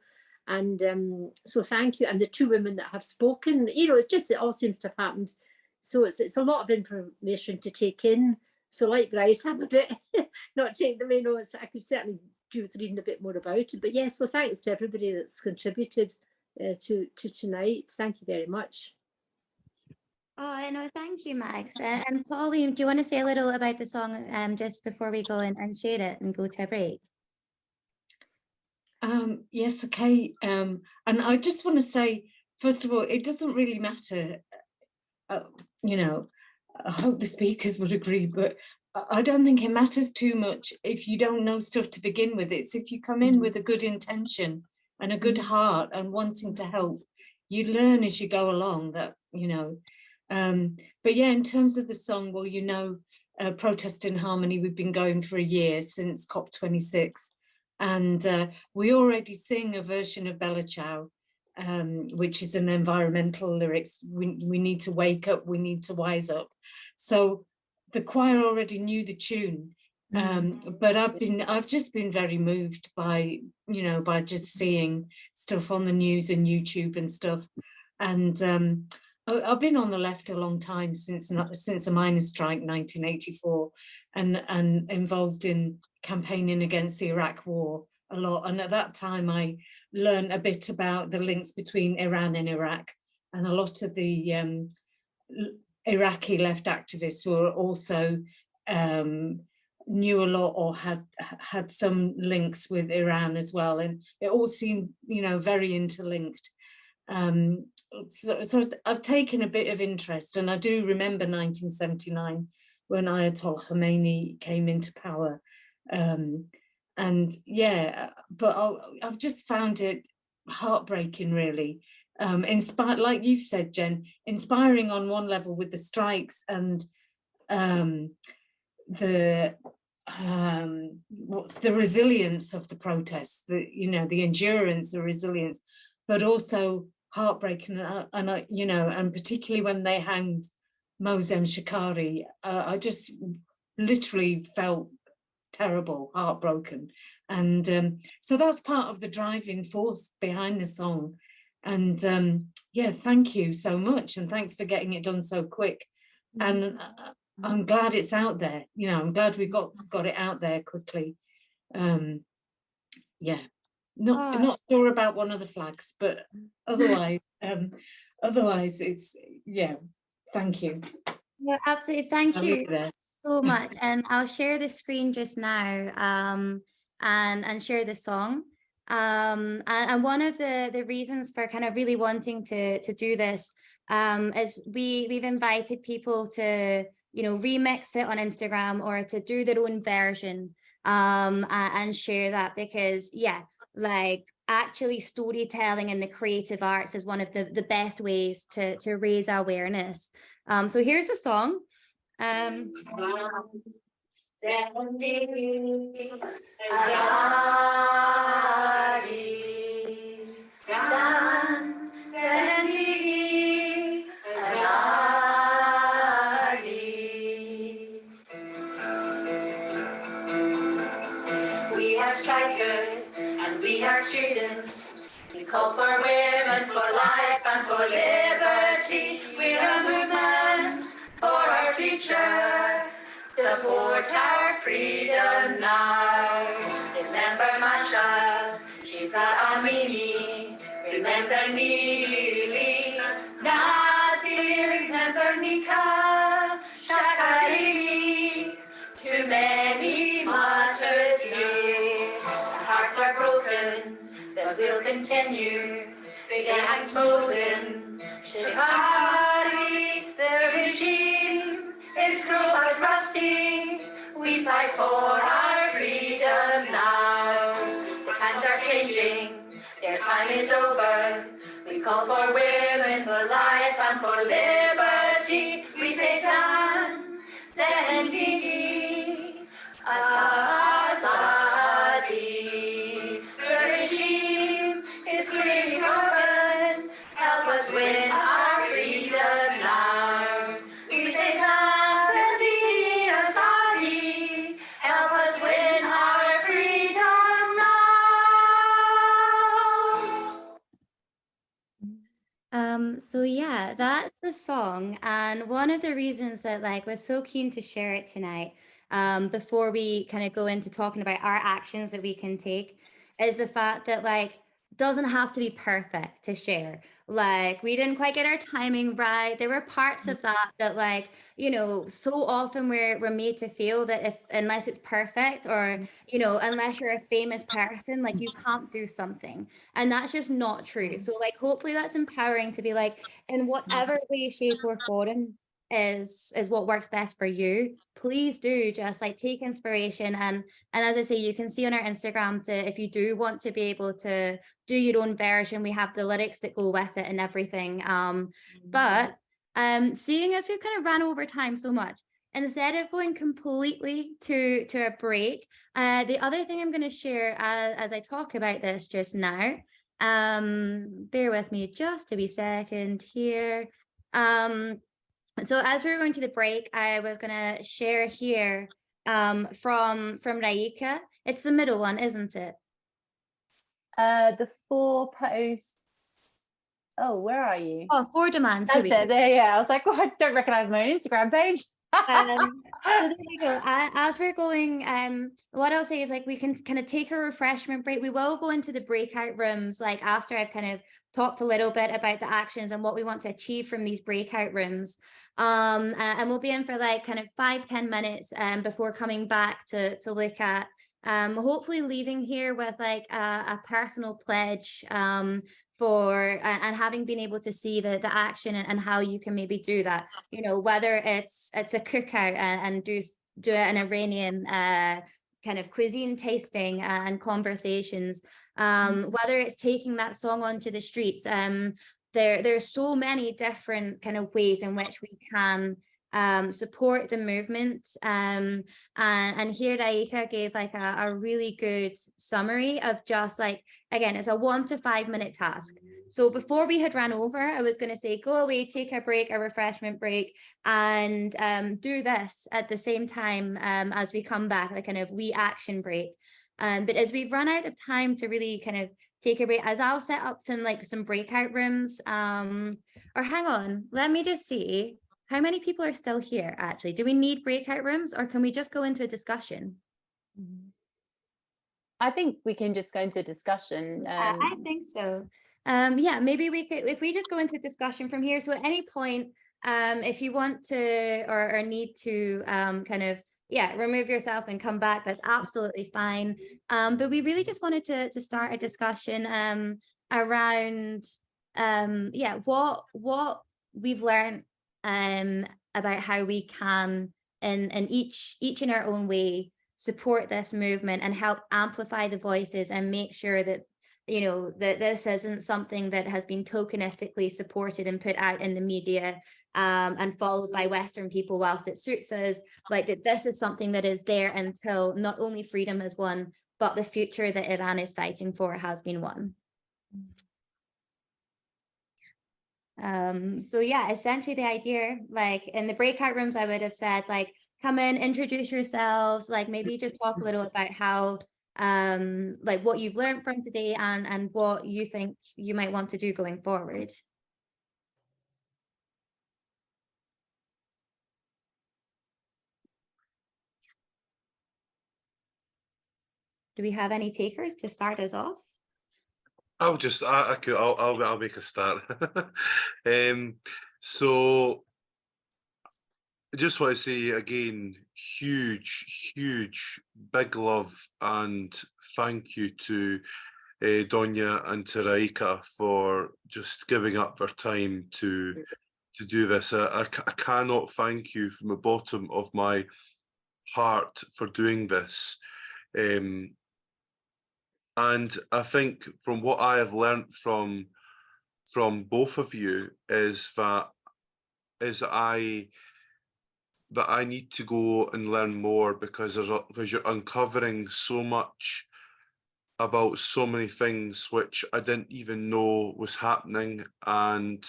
And so thank you. And the two women that have spoken, you know, it all seems to have happened. So it's a lot of information to take in. So like Bryce, I'm a bit not taking the main notes. I could certainly do with reading a bit more about it. But yes, so thanks to everybody that's contributed to tonight. Thank you very much. Oh, no, thank you, Max. And Pauline, do you want to say a little about the song just before we go and share it and go to a break? Yes, okay. And I just want to say, first of all, it doesn't really matter, you know, I hope the speakers would agree, but I don't think it matters too much if you don't know stuff to begin with. It's if you come in with a good intention and a good heart and wanting to help, you learn as you go along, that, you know. But yeah, in terms of the song, well, you know, Protest in Harmony, we've been going for a year since COP26. And we already sing a version of Bella Ciao, which is an environmental lyrics. We need to wake up, we need to wise up. So the choir already knew the tune, but I've just been very moved by, you know, by just seeing stuff on the news and YouTube and stuff. And I've been on the left a long time, since the miners' strike 1984, and involved in campaigning against the Iraq war a lot. And at that time I learned a bit about the links between Iran and Iraq, and a lot of the Iraqi left activists were also knew a lot or had some links with Iran as well, and it all seemed, you know, very interlinked. So I've taken a bit of interest, and I do remember 1979 when Ayatollah Khomeini came into power. And yeah, but I've just found it heartbreaking, really. Like you've said, Jen, inspiring on one level with the strikes and the resilience of the protests, the endurance, the resilience, but also heartbreaking, and you know, and particularly when they hanged Mozem Shikari, I just literally felt terrible, heartbroken. And so that's part of the driving force behind the song. And yeah, thank you so much, and thanks for getting it done so quick. And I'm glad it's out there, you know, I'm glad we got it out there quickly. Yeah, Not sure about one of the flags, but otherwise, otherwise it's, yeah, thank you. Yeah, absolutely. Thank you so much. And I'll share the screen just now and share the song. And one of the reasons for kind of really wanting to do this is we've invited people to, you know, remix it on Instagram or to do their own version and share that, because yeah, like actually storytelling in the creative arts is one of the best ways to raise awareness. So here's the song. We are strikers and we are students. We call for women, for life and for liberty. We're a movement for our future. Support our freedom now. Remember my child, Shiva Amini. Remember Nili, Nazir. Remember Nika, Shakari. Too many martyrs here. Our hearts are broken, but we'll continue. Began Mosin, Shikari. The regime is cruel but rusty. We fight for our freedom now. The times are changing, their time is over. We call for women, for life and for liberty. We say San, Zendigi, Azadi. The regime is clearly broken. Help us win our freedom now. We say Zendigi, Azadi. Help us win our freedom now. So yeah, that's the song. And one of the reasons that like was so keen to share it tonight, before we kind of go into talking about our actions that we can take, is the fact that like doesn't have to be perfect to share. Like we didn't quite get our timing right. There were parts of that like, you know, so often we're made to feel that if unless it's perfect or, you know, unless you're a famous person, like you can't do something. And that's just not true. So like hopefully that's empowering to be like, in whatever way, shape, or form is what works best for you, please do just like take inspiration. And as I say, you can see on our Instagram to, if you do want to be able to do your own version, we have the lyrics that go with it and everything. But seeing as we've kind of ran over time so much, instead of going completely to a break, the other thing I'm going to share as I talk about this just now, bear with me just a wee second here. So as we were going to the break, I was going to share here from Raeeka. It's the middle one, isn't it? The 4 posts. Oh, where are you? Oh, 4 demands. That's it. There, yeah. I was like, well, I don't recognize my own Instagram page. So there you go. As we're going, what I'll say is like we can kind of take a refreshment break. We will go into the breakout rooms like after I've kind of talked a little bit about the actions and what we want to achieve from these breakout rooms. And we'll be in for like kind of 5-10 minutes before coming back to look at hopefully leaving here with like a personal pledge for and having been able to see the action and how you can maybe do that, you know, whether it's a cookout and do it an Iranian kind of cuisine tasting and conversations, whether it's taking that song onto the streets. There's so many different kind of ways in which we can support the movement. And here Raeeka gave like a really good summary of just like, again, it's a 1 to 5 minute task. So before we had ran over, I was going to say, go away, take a break, a refreshment break, and do this at the same time as we come back, like kind of wee action break. But as we've run out of time to really kind of take a break, as I'll set up some breakout rooms, or hang on, let me just see. How many people are still here, actually? Do we need breakout rooms or can we just go into a discussion? I think we can just go into discussion. I think so. Yeah, maybe we could, if we just go into discussion from here. So at any point, if you want to or need to kind of, yeah, remove yourself and come back, that's absolutely fine. But we really just wanted to start a discussion around yeah, what we've learned about how we can in each in our own way support this movement and help amplify the voices and make sure that, you know, that this isn't something that has been tokenistically supported and put out in the media and followed by Western people whilst it suits us, like that this is something that is there until not only freedom is won, but the future that Iran is fighting for has been won. So yeah, essentially the idea, like in the breakout rooms, I would have said, like, come in, introduce yourselves, like maybe just talk a little about how like what you've learned from today and what you think you might want to do going forward. Do we have any takers to start us off? I'll make a start. So I just want to say again, huge, big love and thank you to Donya and to Raeeka for just giving up their time to do this. I cannot thank you from the bottom of my heart for doing this. And I think from what I have learnt from both of you is that I need to go and learn more, because you're uncovering so much about so many things which I didn't even know was happening, and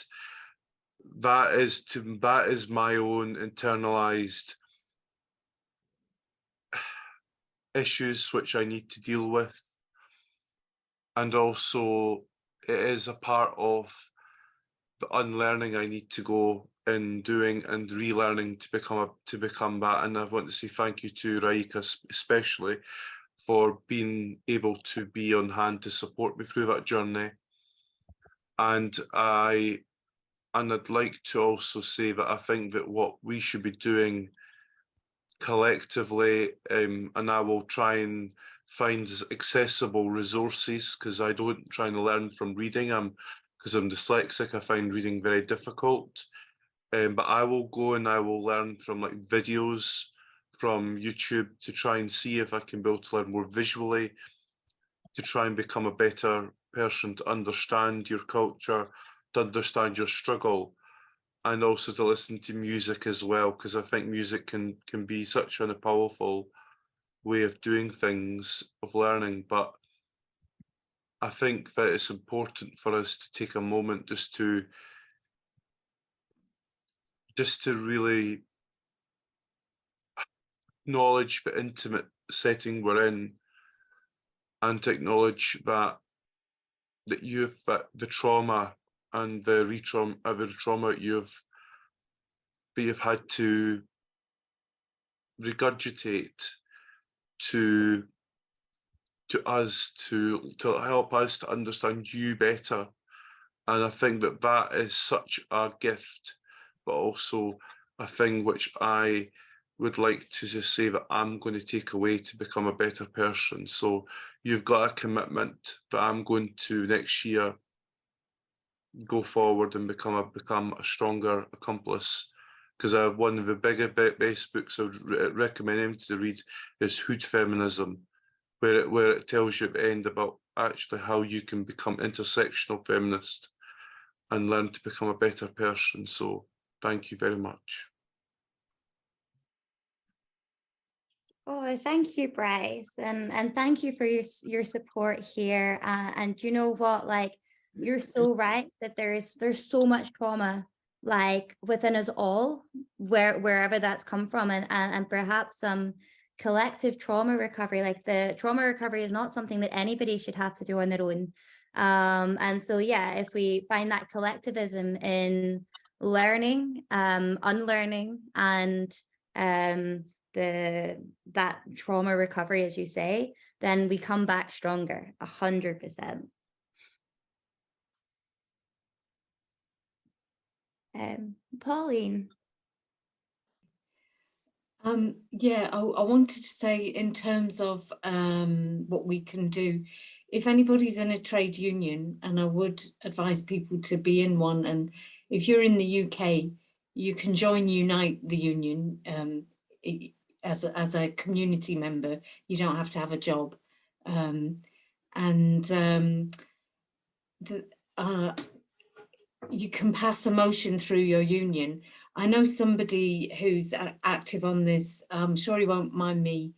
that is my own internalized issues which I need to deal with. And also it is a part of the unlearning I need to go in doing and relearning to become that. And I want to say thank you to Raeeka especially for being able to be on hand to support me through that journey. And I'd like to also say that I think that what we should be doing collectively, and I will try and find accessible resources, because I don't try and learn from reading, because I'm dyslexic, I find reading very difficult. But I will go and I will learn from like videos from YouTube to try and see if I can be able to learn more visually, to try and become a better person, to understand your culture, to understand your struggle, and also to listen to music as well, because I think music can be such a powerful way of doing things, of learning. But I think that it's important for us to take a moment just to really acknowledge the intimate setting we're in, and to acknowledge that you've the trauma and the trauma you've had to regurgitate to us, to help us to understand you better. And I think that is such a gift, but also a thing which I would like to just say that I'm going to take away to become a better person. So you've got a commitment that I'm going to next year go forward and become a stronger accomplice. Because I have one of the best books I would recommend him to read is Hood Feminism, where it tells you at the end about actually how you can become intersectional feminist and learn to become a better person. So thank you very much. Oh, thank you, Bryce, and thank you for your support here. And you know what, like, you're so right that there's so much trauma like within us all, wherever that's come from, and perhaps some collective trauma recovery. Like, the trauma recovery is not something that anybody should have to do on their own. And so yeah, if we find that collectivism in learning, unlearning, and that trauma recovery, as you say, then we come back stronger, 100%. Pauline. Yeah, I wanted to say, in terms of what we can do, if anybody's in a trade union, and I would advise people to be in one, and if you're in the UK, you can join Unite the Union as a community member. You don't have to have a job, you can pass a motion through your union. I know somebody who's active on this. I'm sure he won't mind me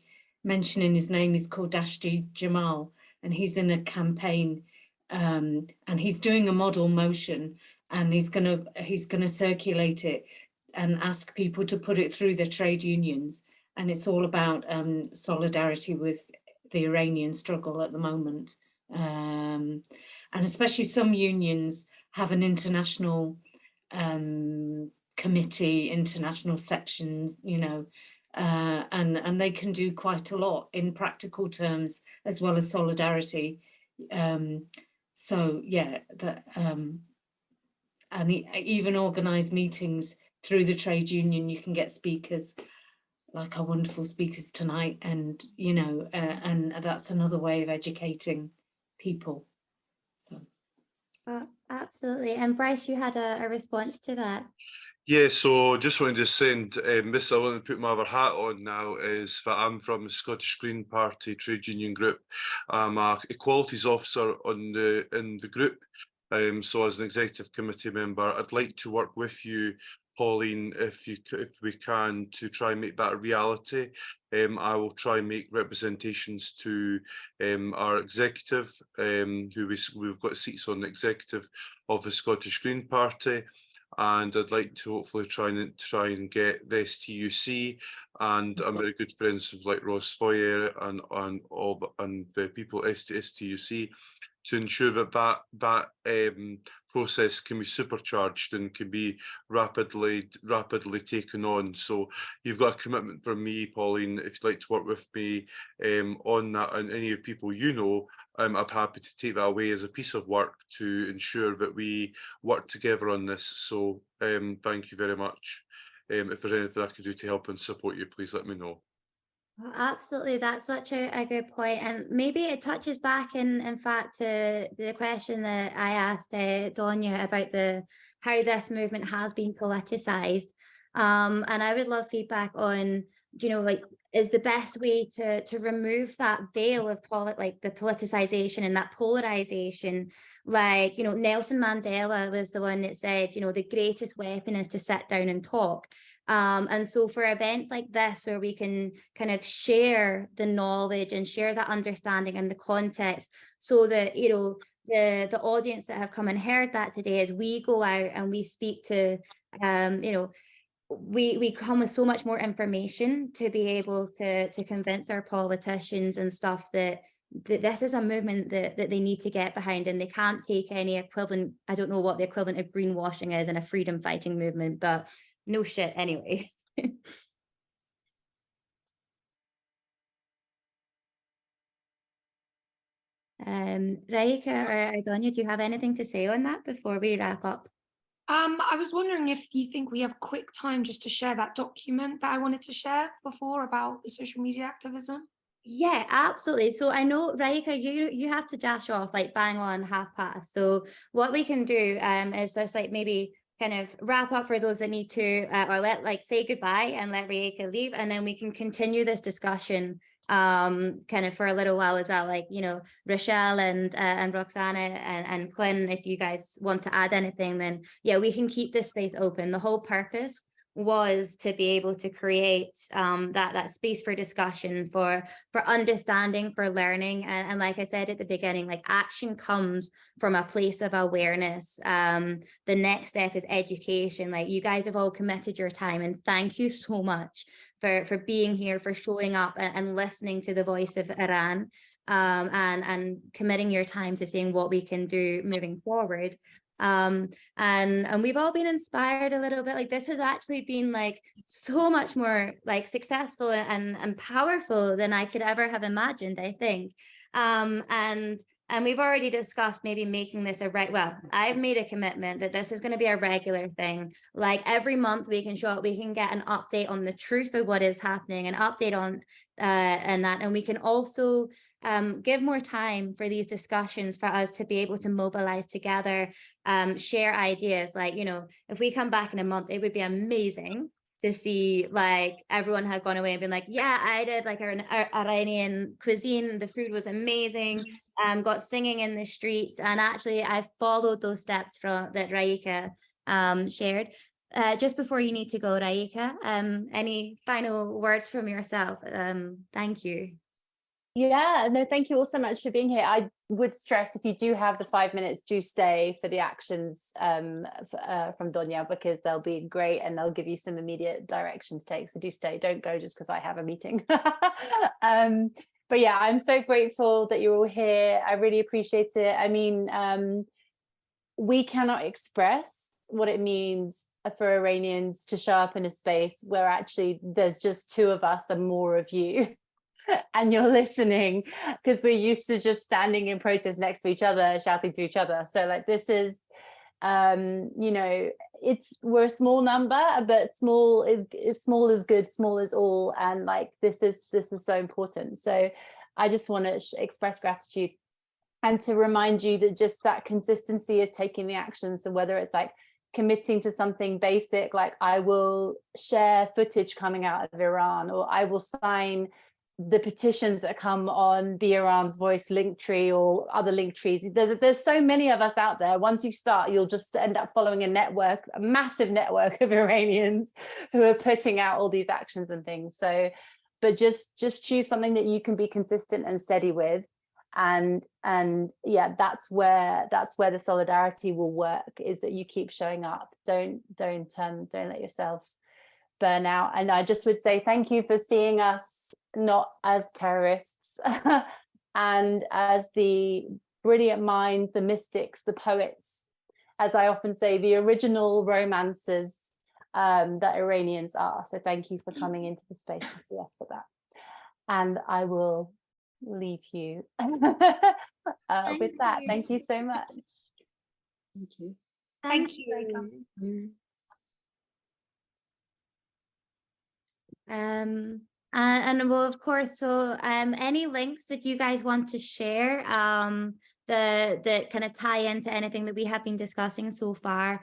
mentioning his name. He's called Dashti Jamal, and he's in a campaign, and he's doing a model motion, and he's gonna circulate it and ask people to put it through the trade unions. And it's all about solidarity with the Iranian struggle at the moment, and especially some unions have an international committee, international sections, you know, and they can do quite a lot in practical terms as well as solidarity. So yeah, and even organise meetings through the trade union. You can get speakers like our wonderful speakers tonight, and you know, and that's another way of educating people. So. Absolutely. And Bryce, you had a response to that. Yeah, so just wanted to send Miss, I want to put my other hat on now, is that I'm from the Scottish Green Party trade union group. I'm a equalities officer in the group. So as an executive committee member, I'd like to work with you, Pauline, if we can, to try and make that a reality. I will try and make representations to our executive, who we've got seats on the executive of the Scottish Green Party, and I'd like to hopefully try and get the STUC, and I'm very good friends with like Ross Foyer and the people at STUC, to ensure that process can be supercharged and can be rapidly taken on. So you've got a commitment from me, Pauline, if you'd like to work with me on that, and any of people you know, I'm happy to take that away as a piece of work to ensure that we work together on this. So thank you very much. If there's anything I can do to help and support you, please let me know. Well, absolutely, that's such a good point, and maybe it touches back in fact to the question that I asked Donya about how this movement has been politicized, and I would love feedback on, you know, like, is the best way to remove that veil of like the politicization and that polarization. Like, you know, Nelson Mandela was the one that said, you know, the greatest weapon is to sit down and talk. And so for events like this, where we can kind of share the knowledge and share that understanding and the context, so that, you know, the audience that have come and heard that today, as we go out and we speak to, you know, we come with so much more information to be able to convince our politicians and stuff that this is a movement that they need to get behind, and they can't take any equivalent. I don't know what the equivalent of greenwashing is in a freedom fighting movement, but no shit anyway. Raeeka or Donya, do you have anything to say on that before we wrap up? I was wondering if you think we have quick time just to share that document that I wanted to share before about the social media activism. Yeah, absolutely. So I know, Raeeka, you have to dash off like bang on past. So what we can do is just like maybe kind of wrap up for those that need to, or like say goodbye and let Raeeka leave, and then we can continue this discussion kind of for a little while as well. Like, you know, Rochelle and Roxana and Quinn, if you guys want to add anything, then yeah, we can keep this space open. The whole purpose was to be able to create that space for discussion, for understanding, for learning, and like I said at the beginning, like, action comes from a place of awareness. The next step is education. Like, you guys have all committed your time, and thank you so much for being here, for showing up and listening to the voice of Iran, and committing your time to seeing what we can do moving forward. And we've all been inspired a little bit. Like, this has actually been like so much more like successful and powerful than I could ever have imagined, I think. And we've already discussed maybe making this well, I've made a commitment that this is going to be a regular thing. Like, every month we can get an update on the truth of what is happening, an update on and we can also give more time for these discussions for us to be able to mobilize together, share ideas. Like, you know, if we come back in a month, it would be amazing to see like everyone had gone away and been like, yeah, I did like an Iranian cuisine, the food was amazing, got singing in the streets, and actually I followed those steps that Raeeka shared. Just before you need to go, Raeeka, any final words from yourself? Thank you. Yeah, no, thank you all so much for being here. I would stress, if you do have the 5 minutes, do stay for the actions from Donya, because they'll be great and they'll give you some immediate directions to take. So do stay, don't go just because I have a meeting. But yeah, I'm so grateful that you're all here. I really appreciate it. I mean, we cannot express what it means for Iranians to show up in a space where actually there's just 2 of us and more of you. And you're listening, because we're used to just standing in protest next to each other, shouting to each other. So like, this is, you know, we're a small number, but small is good, small is all. And like, this is so important. So I just want to express gratitude and to remind you that just that consistency of taking the action. So whether it's like committing to something basic, like I will share footage coming out of Iran, or I will sign the petitions that come on the Iran's Voice link tree or other link trees. There's so many of us out there. Once you start, you'll just end up following a massive network of Iranians who are putting out all these actions and things. So, but just choose something that you can be consistent and steady with. And yeah, that's where the solidarity will work, is that you keep showing up. Don't let yourselves burn out. And I just would say thank you for seeing us not as terrorists and as the brilliant minds, the mystics, the poets, as I often say, the original romancers that Iranians are. So thank you for coming into the space and see us for that. And I will leave you with that. Thank you so much. Thank you. Thank you. And well, of course, so any links that you guys want to share that kind of tie into anything that we have been discussing so far,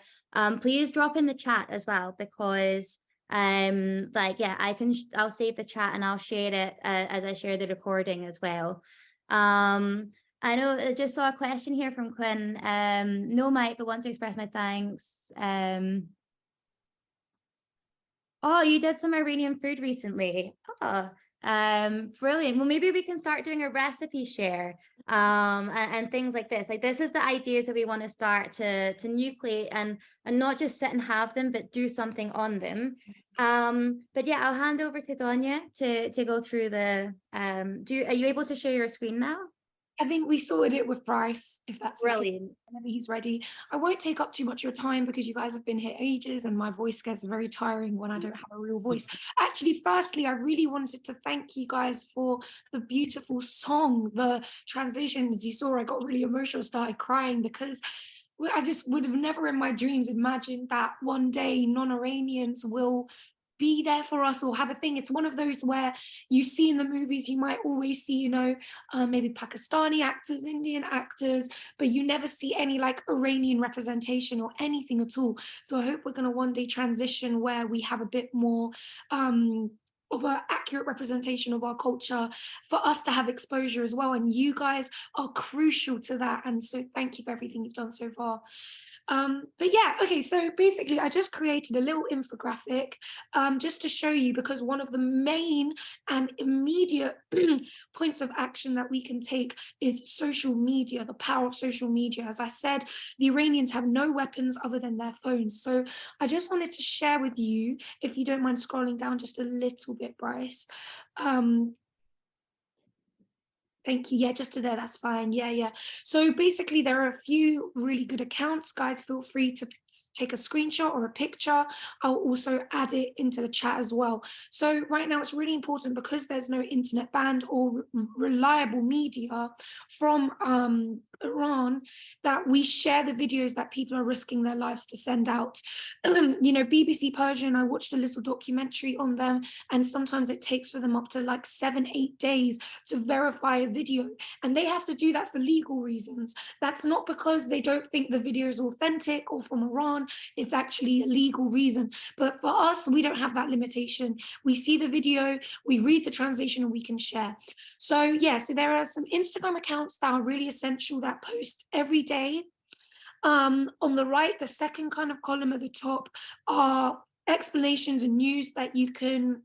please drop in the chat as well, because like, yeah, I'll save the chat and I'll share it as I share the recording as well. I know I just saw a question here from Quinn. No mic, but want to express my thanks. Oh, you did some Iranian food recently. Oh, brilliant. Well, maybe we can start doing a recipe share and things like this. Like, this is the ideas that we want to start to nucleate and not just sit and have them, but do something on them. But yeah, I'll hand over to Donya to go through the are you able to share your screen now? I think we sorted it with Bryce, if that's brilliant. Okay, whenever he's ready. I won't take up too much of your time because you guys have been here ages and my voice gets very tiring when I don't have a real voice. Actually, firstly, I really wanted to thank you guys for the beautiful song, the translations. You saw I got really emotional, started crying, because I just would have never in my dreams imagined that one day non-Iranians will be there for us or have a thing. It's one of those where you see in the movies, you might always see, you know, maybe Pakistani actors, Indian actors, but you never see any like Iranian representation or anything at all. So I hope we're going to one day transition where we have a bit more of an accurate representation of our culture for us to have exposure as well. And you guys are crucial to that. And so thank you for everything you've done so far. But yeah, okay, so basically I just created a little infographic just to show you, because one of the main and immediate points of action that we can take is social media, the power of social media. As I said, the Iranians have no weapons other than their phones. So I just wanted to share with you, if you don't mind scrolling down just a little bit, Bryce. Thank you. Yeah, just to there, that's fine. Yeah. So basically, there are a few really good accounts. Guys, feel free to take a screenshot or a picture. I'll also add it into the chat as well. So right now, it's really important, because there's no internet band or reliable media from Iran, that we share the videos that people are risking their lives to send out. You know, BBC Persian, I watched a little documentary on them, and sometimes it takes for them up to like 7-8 days to verify a video, and they have to do that for legal reasons. That's not because they don't think the video is authentic or from Iran. It's actually a legal reason. But for us, we don't have that limitation. We see the video, we read the translation, and we can share. So yeah, so there are some Instagram accounts that are really essential that post every day. On the right, the second kind of column at the top are explanations and news that you can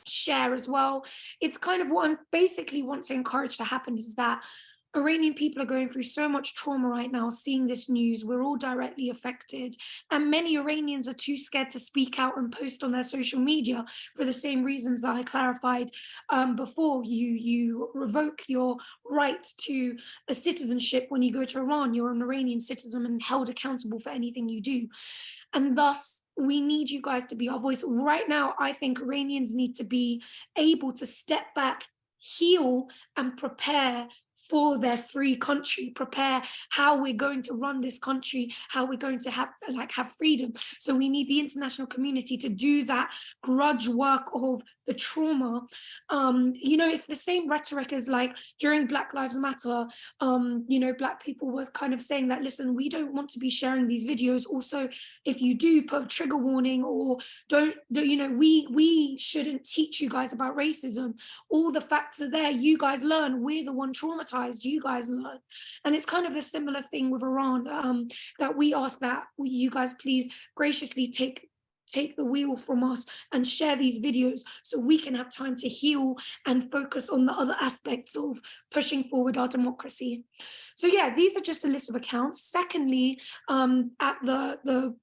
share as well. It's kind of what I basically want to encourage to happen, is that Iranian people are going through so much trauma right now, seeing this news. We're all directly affected. And many Iranians are too scared to speak out and post on their social media for the same reasons that I clarified before. You revoke your right to a citizenship when you go to Iran. You're an Iranian citizen and held accountable for anything you do. And thus, we need you guys to be our voice. Right now, I think Iranians need to be able to step back, heal, and prepare for their free country, prepare how we're going to run this country, how we're going to have freedom. So we need the international community to do that grudge work of the trauma. You know, it's the same rhetoric as like during Black Lives Matter, you know, Black people were kind of saying that, listen, we don't want to be sharing these videos. Also, if you do, put a trigger warning, or don't you know, we shouldn't teach you guys about racism. All the facts are there. You guys learn. We're the one traumatized. You guys learn. And it's kind of the similar thing with Iran, that we ask that you guys please graciously take the wheel from us and share these videos so we can have time to heal and focus on the other aspects of pushing forward our democracy. So yeah, these are just a list of accounts. Secondly, at the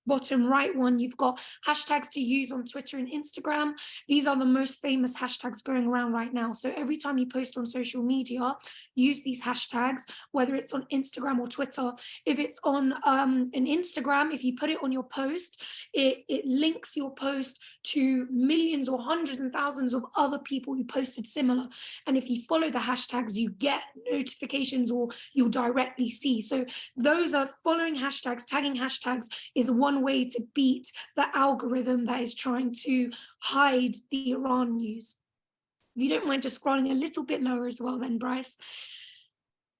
bottom right one, you've got hashtags to use on Twitter and Instagram. These are the most famous hashtags going around right now. So every time you post on social media, use these hashtags, whether it's on Instagram or Twitter. If it's on an Instagram, if you put it on your post, it links your post to millions or hundreds and thousands of other people who posted similar. And if you follow the hashtags, you get notifications, or you'll directly see. So those are following hashtags, tagging hashtags is one way to beat the algorithm that is trying to hide the Iran news. If you don't mind just scrolling a little bit lower as well then, Bryce.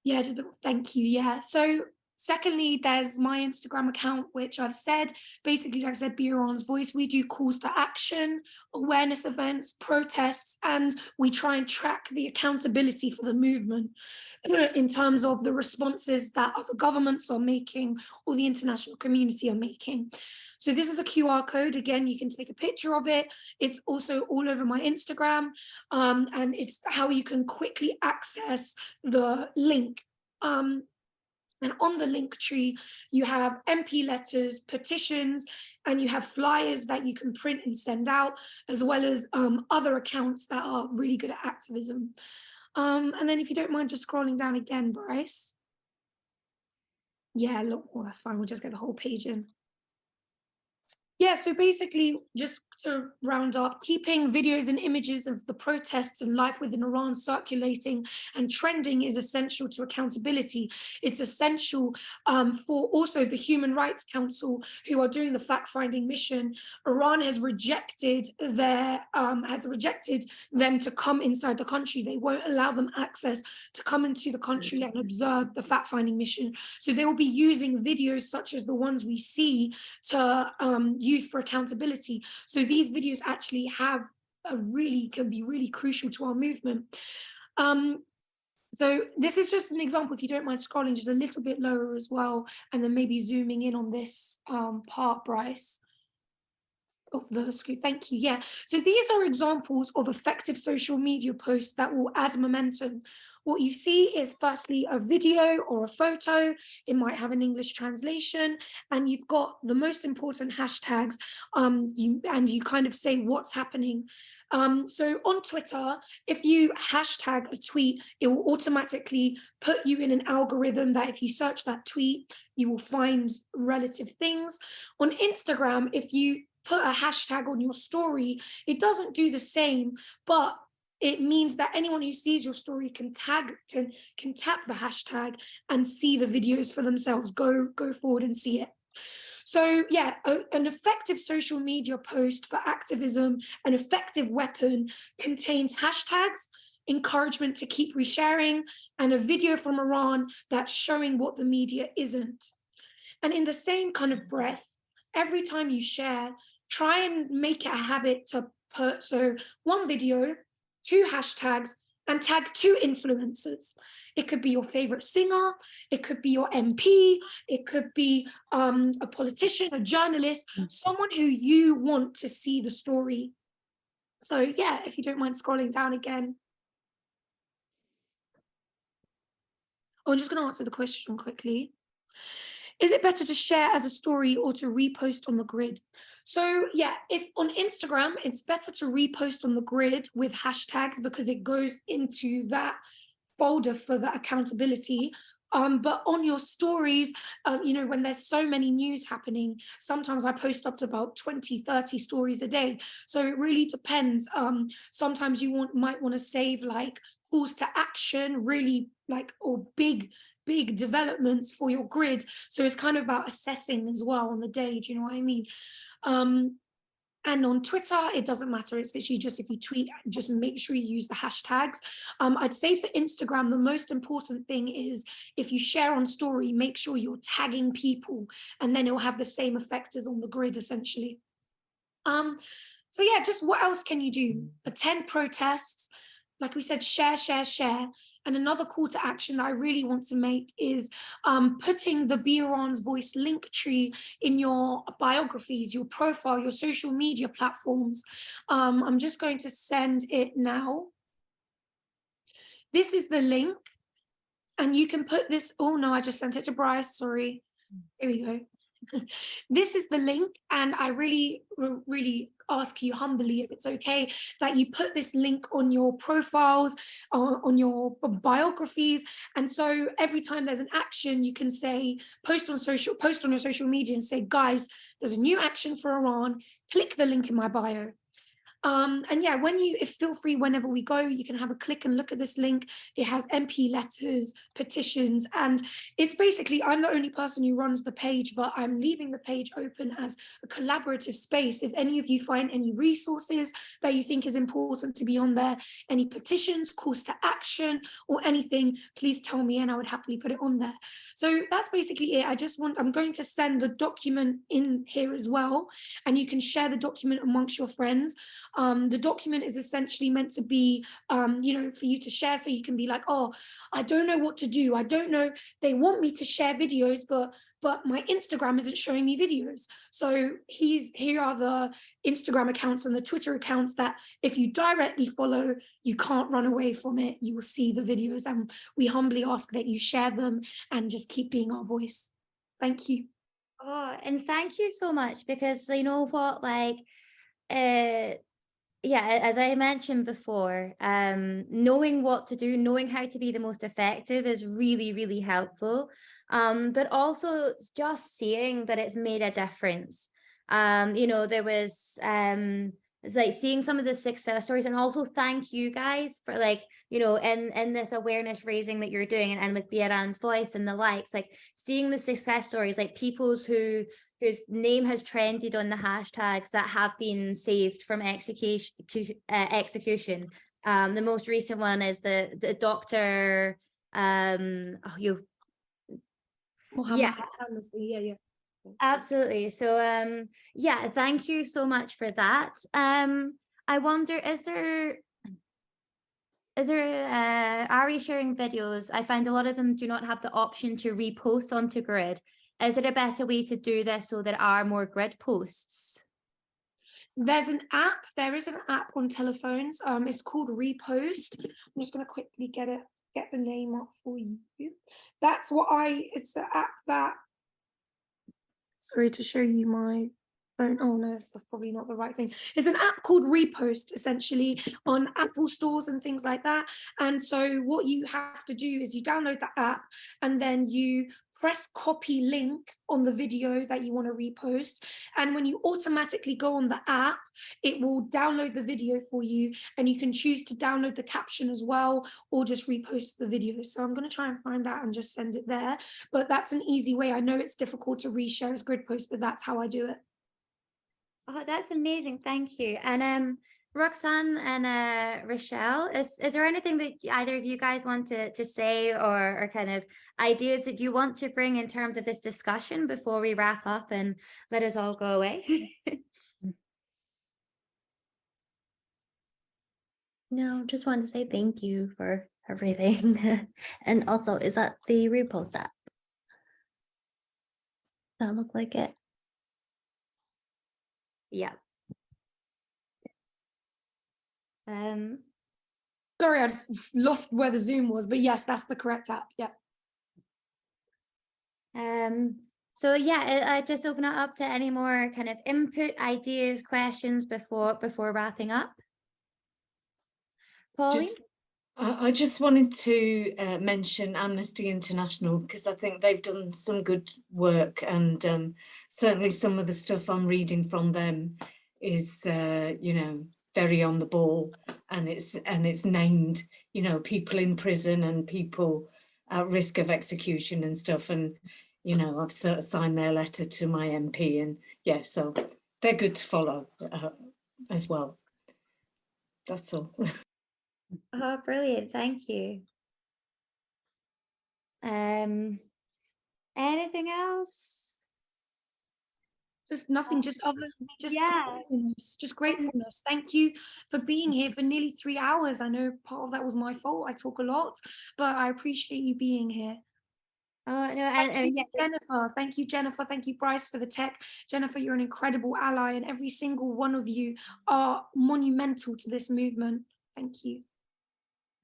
Yeah, thank you. Yeah, so secondly, there's my Instagram account, which I've said, basically, like I said, be Iran's voice. We do calls to action, awareness events, protests, and we try and track the accountability for the movement in terms of the responses that other governments are making or the international community are making. So this is a QR code. Again, you can take a picture of it. It's also all over my Instagram, and it's how you can quickly access the link. And on the link tree, you have MP letters, petitions, and you have flyers that you can print and send out, as well as other accounts that are really good at activism. And then if you don't mind just scrolling down again, Bryce. Yeah, look, well, that's fine. We'll just get the whole page in. Yeah, so basically, just to round up, keeping videos and images of the protests and life within Iran circulating and trending is essential to accountability. It's essential for also the Human Rights Council, who are doing the fact-finding mission. Iran has rejected them to come inside the country. They won't allow them access to come into the country and observe the fact-finding mission. So they will be using videos such as the ones we see to use for accountability. So these videos actually can be really crucial to our movement. So this is just an example, if you don't mind scrolling just a little bit lower as well, and then maybe zooming in on this part, Bryce. of the screen. Thank you. Yeah. So these are examples of effective social media posts that will add momentum. What you see is firstly a video or a photo. It might have an English translation, and you've got the most important hashtags. You kind of say what's happening. So on Twitter, if you hashtag a tweet, it will automatically put you in an algorithm that if you search that tweet, you will find relative things. On Instagram, if you put a hashtag on your story, it doesn't do the same, but it means that anyone who sees your story can tap the hashtag and see the videos for themselves. Go forward and see it. So yeah, an effective social media post for activism, an effective weapon, contains hashtags, encouragement to keep resharing, and a video from Iran that's showing what the media isn't. And in the same kind of breath, every time you share, try and make it a habit to put, so one video, 2 hashtags, and tag 2 influencers. It could be your favorite singer, it could be your MP, it could be a politician, a journalist, someone who you want to see the story. So yeah, if you don't mind scrolling down again. I'm just going to answer the question quickly. Is it better to share as a story or to repost on the grid? So yeah, if on Instagram, it's better to repost on the grid with hashtags because it goes into that folder for the accountability. But on your stories, when there's so many news happening, sometimes I post up to about 20, 30 stories a day. So it really depends. Sometimes you might want to save like calls to action, really or big developments for your grid. So it's kind of about assessing as well on the day. Do you know what I mean? And on Twitter, it doesn't matter. It's literally just if you tweet, just make sure you use the hashtags. I'd say for Instagram, the most important thing is if you share on story, make sure you're tagging people, and then it'll have the same effect as on the grid, essentially. So yeah, just what else can you do? Attend protests. Like we said, share. And another call to action that I really want to make is putting the Be Iran's Voice link tree in your biographies, your profile, your social media platforms. I'm just going to send it now. This is the link. And you can put this, oh no, I just sent it to Bryce, sorry. Here we go. This is the link, and I really ask you humbly if it's okay that you put this link on your profiles, on your biographies, and so every time there's an action, you can say post on your social media and say, guys, there's a new action for Iran, click the link in my bio. And yeah, feel free whenever we go, you can have a click and look at this link. It has MP letters, petitions, and it's basically, I'm the only person who runs the page, but I'm leaving the page open as a collaborative space. If any of you find any resources that you think is important to be on there, any petitions, calls to action, or anything, please tell me and I would happily put it on there. So that's basically it. I'm going to send the document in here as well, and you can share the document amongst your friends. The document is essentially meant to be, for you to share, so you can be like, oh, I don't know what to do. I don't know. They want me to share videos, but my Instagram isn't showing me videos. So here are the Instagram accounts and the Twitter accounts that if you directly follow, you can't run away from it. You will see the videos, and we humbly ask that you share them and just keep being our voice. Thank you. Oh, and thank you so much, because you know what, yeah, as I mentioned before, knowing what to do, knowing how to be the most effective is really, really helpful. But also just seeing that it's made a difference. There was it's like seeing some of the success stories, and also thank you guys for in this awareness raising that you're doing, and with Be Iran's Voice and the likes, like seeing the success stories, like people's whose name has trended on the hashtags that have been saved from execution. The most recent one is the doctor. Yeah, absolutely. So yeah, thank you so much for that. I wonder, are we sharing videos? I find a lot of them do not have the option to repost onto grid. Is there a better way to do this so there are more grid posts? There's an app. There is an app on telephones. It's called Repost. I'm just going to quickly get the name up for you. That's what it's an app that. Sorry to show you my phone. Oh no, that's probably not the right thing. It's an app called Repost, essentially, on Apple stores and things like that. And so what you have to do is you download the app and then you press copy link on the video that you want to repost. And when you automatically go on the app, it will download the video for you, and you can choose to download the caption as well, or just repost the video. So I'm going to try and find out and just send it there. But that's an easy way. I know it's difficult to reshare as grid posts, but that's how I do it. Oh, that's amazing. Thank you. And Roxanne and Rochelle, is there anything that either of you guys want to say, or kind of ideas that you want to bring in terms of this discussion before we wrap up and let us all go away? No, just wanted to say thank you for everything. And also, is that the Repost app? Does that look like it? Yeah. Sorry, I'd lost where the Zoom was, but yes, that's the correct app. Yeah. So yeah, I just open it up to any more kind of input, ideas, questions before wrapping up. Pauline? I just wanted to mention Amnesty International, because I think they've done some good work, and certainly some of the stuff I'm reading from them is, you know, very on the ball, and it's named, you know, people in prison and people at risk of execution and stuff, and you know, I've signed their letter to my MP, and yeah, so they're good to follow as well. That's all. Oh, brilliant. Thank you. Anything else? Just nothing, just Yeah. gratefulness. Thank you for being here for nearly 3 hours. I know part of that was my fault. I talk a lot, but I appreciate you being here. Oh, no, Thank you, yeah. Jennifer. Thank you, Jennifer. Thank you, Bryce, for the tech. Jennifer, you're an incredible ally, and every single one of you are monumental to this movement. Thank you.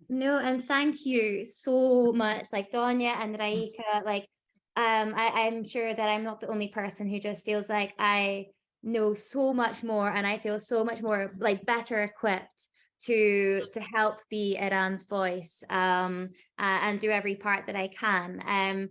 No, and thank you so much, like Donya and Raeeka. Like, I'm sure that I'm not the only person who just feels like I know so much more, and I feel so much more like better equipped to help be Iran's voice, and do every part that I can. And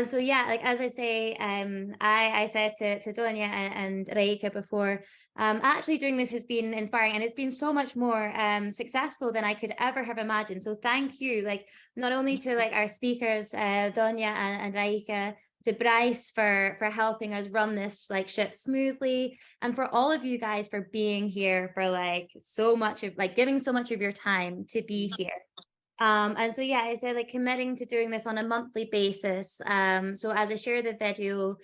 so yeah, like as I say, I said to Donya and Raeeka before, actually doing this has been inspiring, and it's been so much more successful than I could ever have imagined. So thank you, like not only to like our speakers, Donya and Raeeka, to Bryce for helping us run this like ship smoothly, and for all of you guys for being here, for like so much of like giving so much of your time to be here. And so yeah, I said like committing to doing this on a monthly basis. So as I share the video,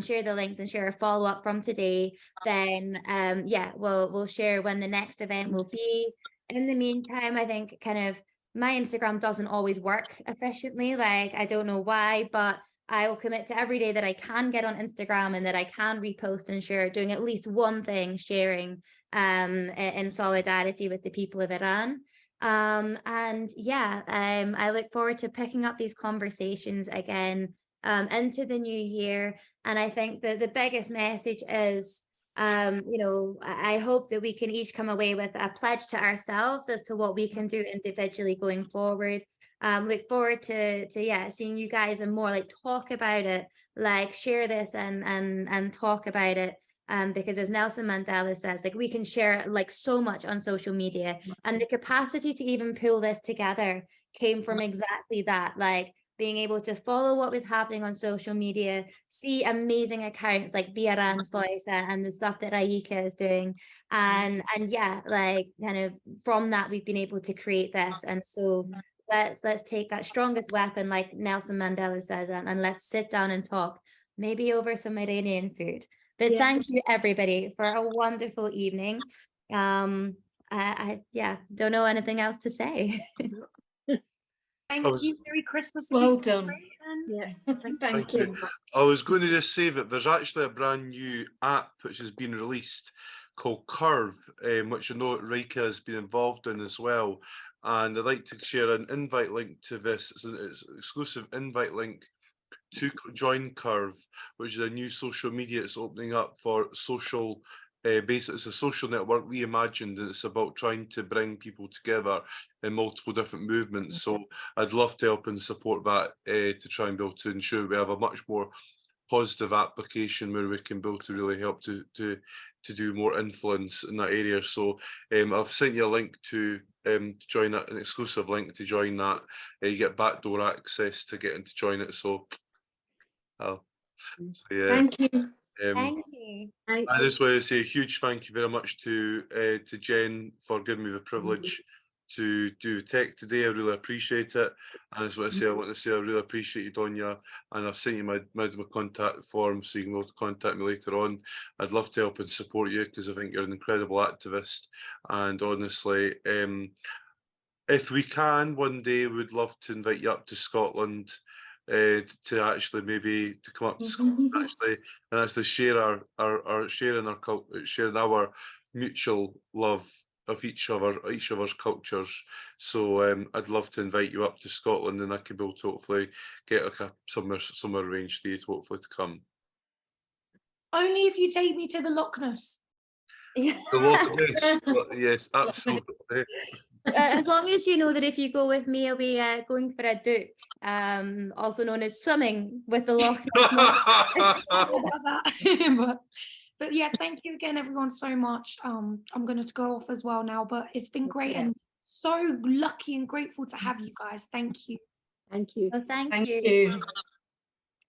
share the links and share a follow-up from today, then yeah, we'll share when the next event will be. In the meantime, I think kind of my Instagram doesn't always work efficiently. Like I don't know why, but I will commit to every day that I can get on Instagram and that I can repost and share, doing at least one thing, sharing in solidarity with the people of Iran. And yeah, I look forward to picking up these conversations again into the new year. And I think that the biggest message is, you know, I hope that we can each come away with a pledge to ourselves as to what we can do individually going forward. Look forward to yeah, seeing you guys and more like talk about it, like share this and talk about it. Because as Nelson Mandela says, like we can share like so much on social media, and the capacity to even pull this together came from exactly that, like being able to follow what was happening on social media, see amazing accounts like Be Iran's Voice and the stuff that Raeeka is doing, and yeah, like kind of from that we've been able to create this. And so let's take that strongest weapon, like Nelson Mandela says, and let's sit down and talk, maybe over some Iranian food. But thank you everybody for a wonderful evening. I yeah, don't know anything else to say. Thank you. Merry Christmas. Well done. Yeah. Thank you. I was going to just say that there's actually a brand new app which has been released, called Curve, which I know Raeeka has been involved in as well. And I'd like to share an invite link to this. It's an exclusive invite link to join Curve, which is a new social media. It's opening up for social basically. It's a social network reimagined, and it's about trying to bring people together in multiple different movements. So I'd love to help and support that to try and be able to ensure we have a much more positive application where we can be able to really help to do more influence in that area. So I've sent you a link to join that, an exclusive link to join that. You get backdoor access to get in to join it. So, yeah. Thank you. Thank you. Thanks. I just want to say a huge thank you very much to Jen for giving me the privilege to do tech today. I really appreciate it. And I just want to say I really appreciate you, Donya. And I've sent you my contact form so you can be able to contact me later on. I'd love to help and support you because I think you're an incredible activist. And honestly, if we can, one day we'd love to invite you up to Scotland to actually maybe to come up to Scotland and actually share sharing our mutual love of each of our cultures. So I'd love to invite you up to Scotland, and I could be able to hopefully get like somewhere arranged for you to hopefully to come. Only if you take me to the Loch Ness. The Loch Ness, yes, absolutely. As long as you know that if you go with me, I'll be going for a duke, also known as swimming with the Loch Ness. But yeah, thank you again, everyone, so much. I'm going to go off as well now, but it's been great and so lucky and grateful to have you guys. Thank you. Thank you. Well, thank Thank you. you.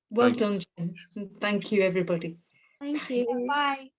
Well Thank done, Jen. Thank you, everybody. Thank you. Bye.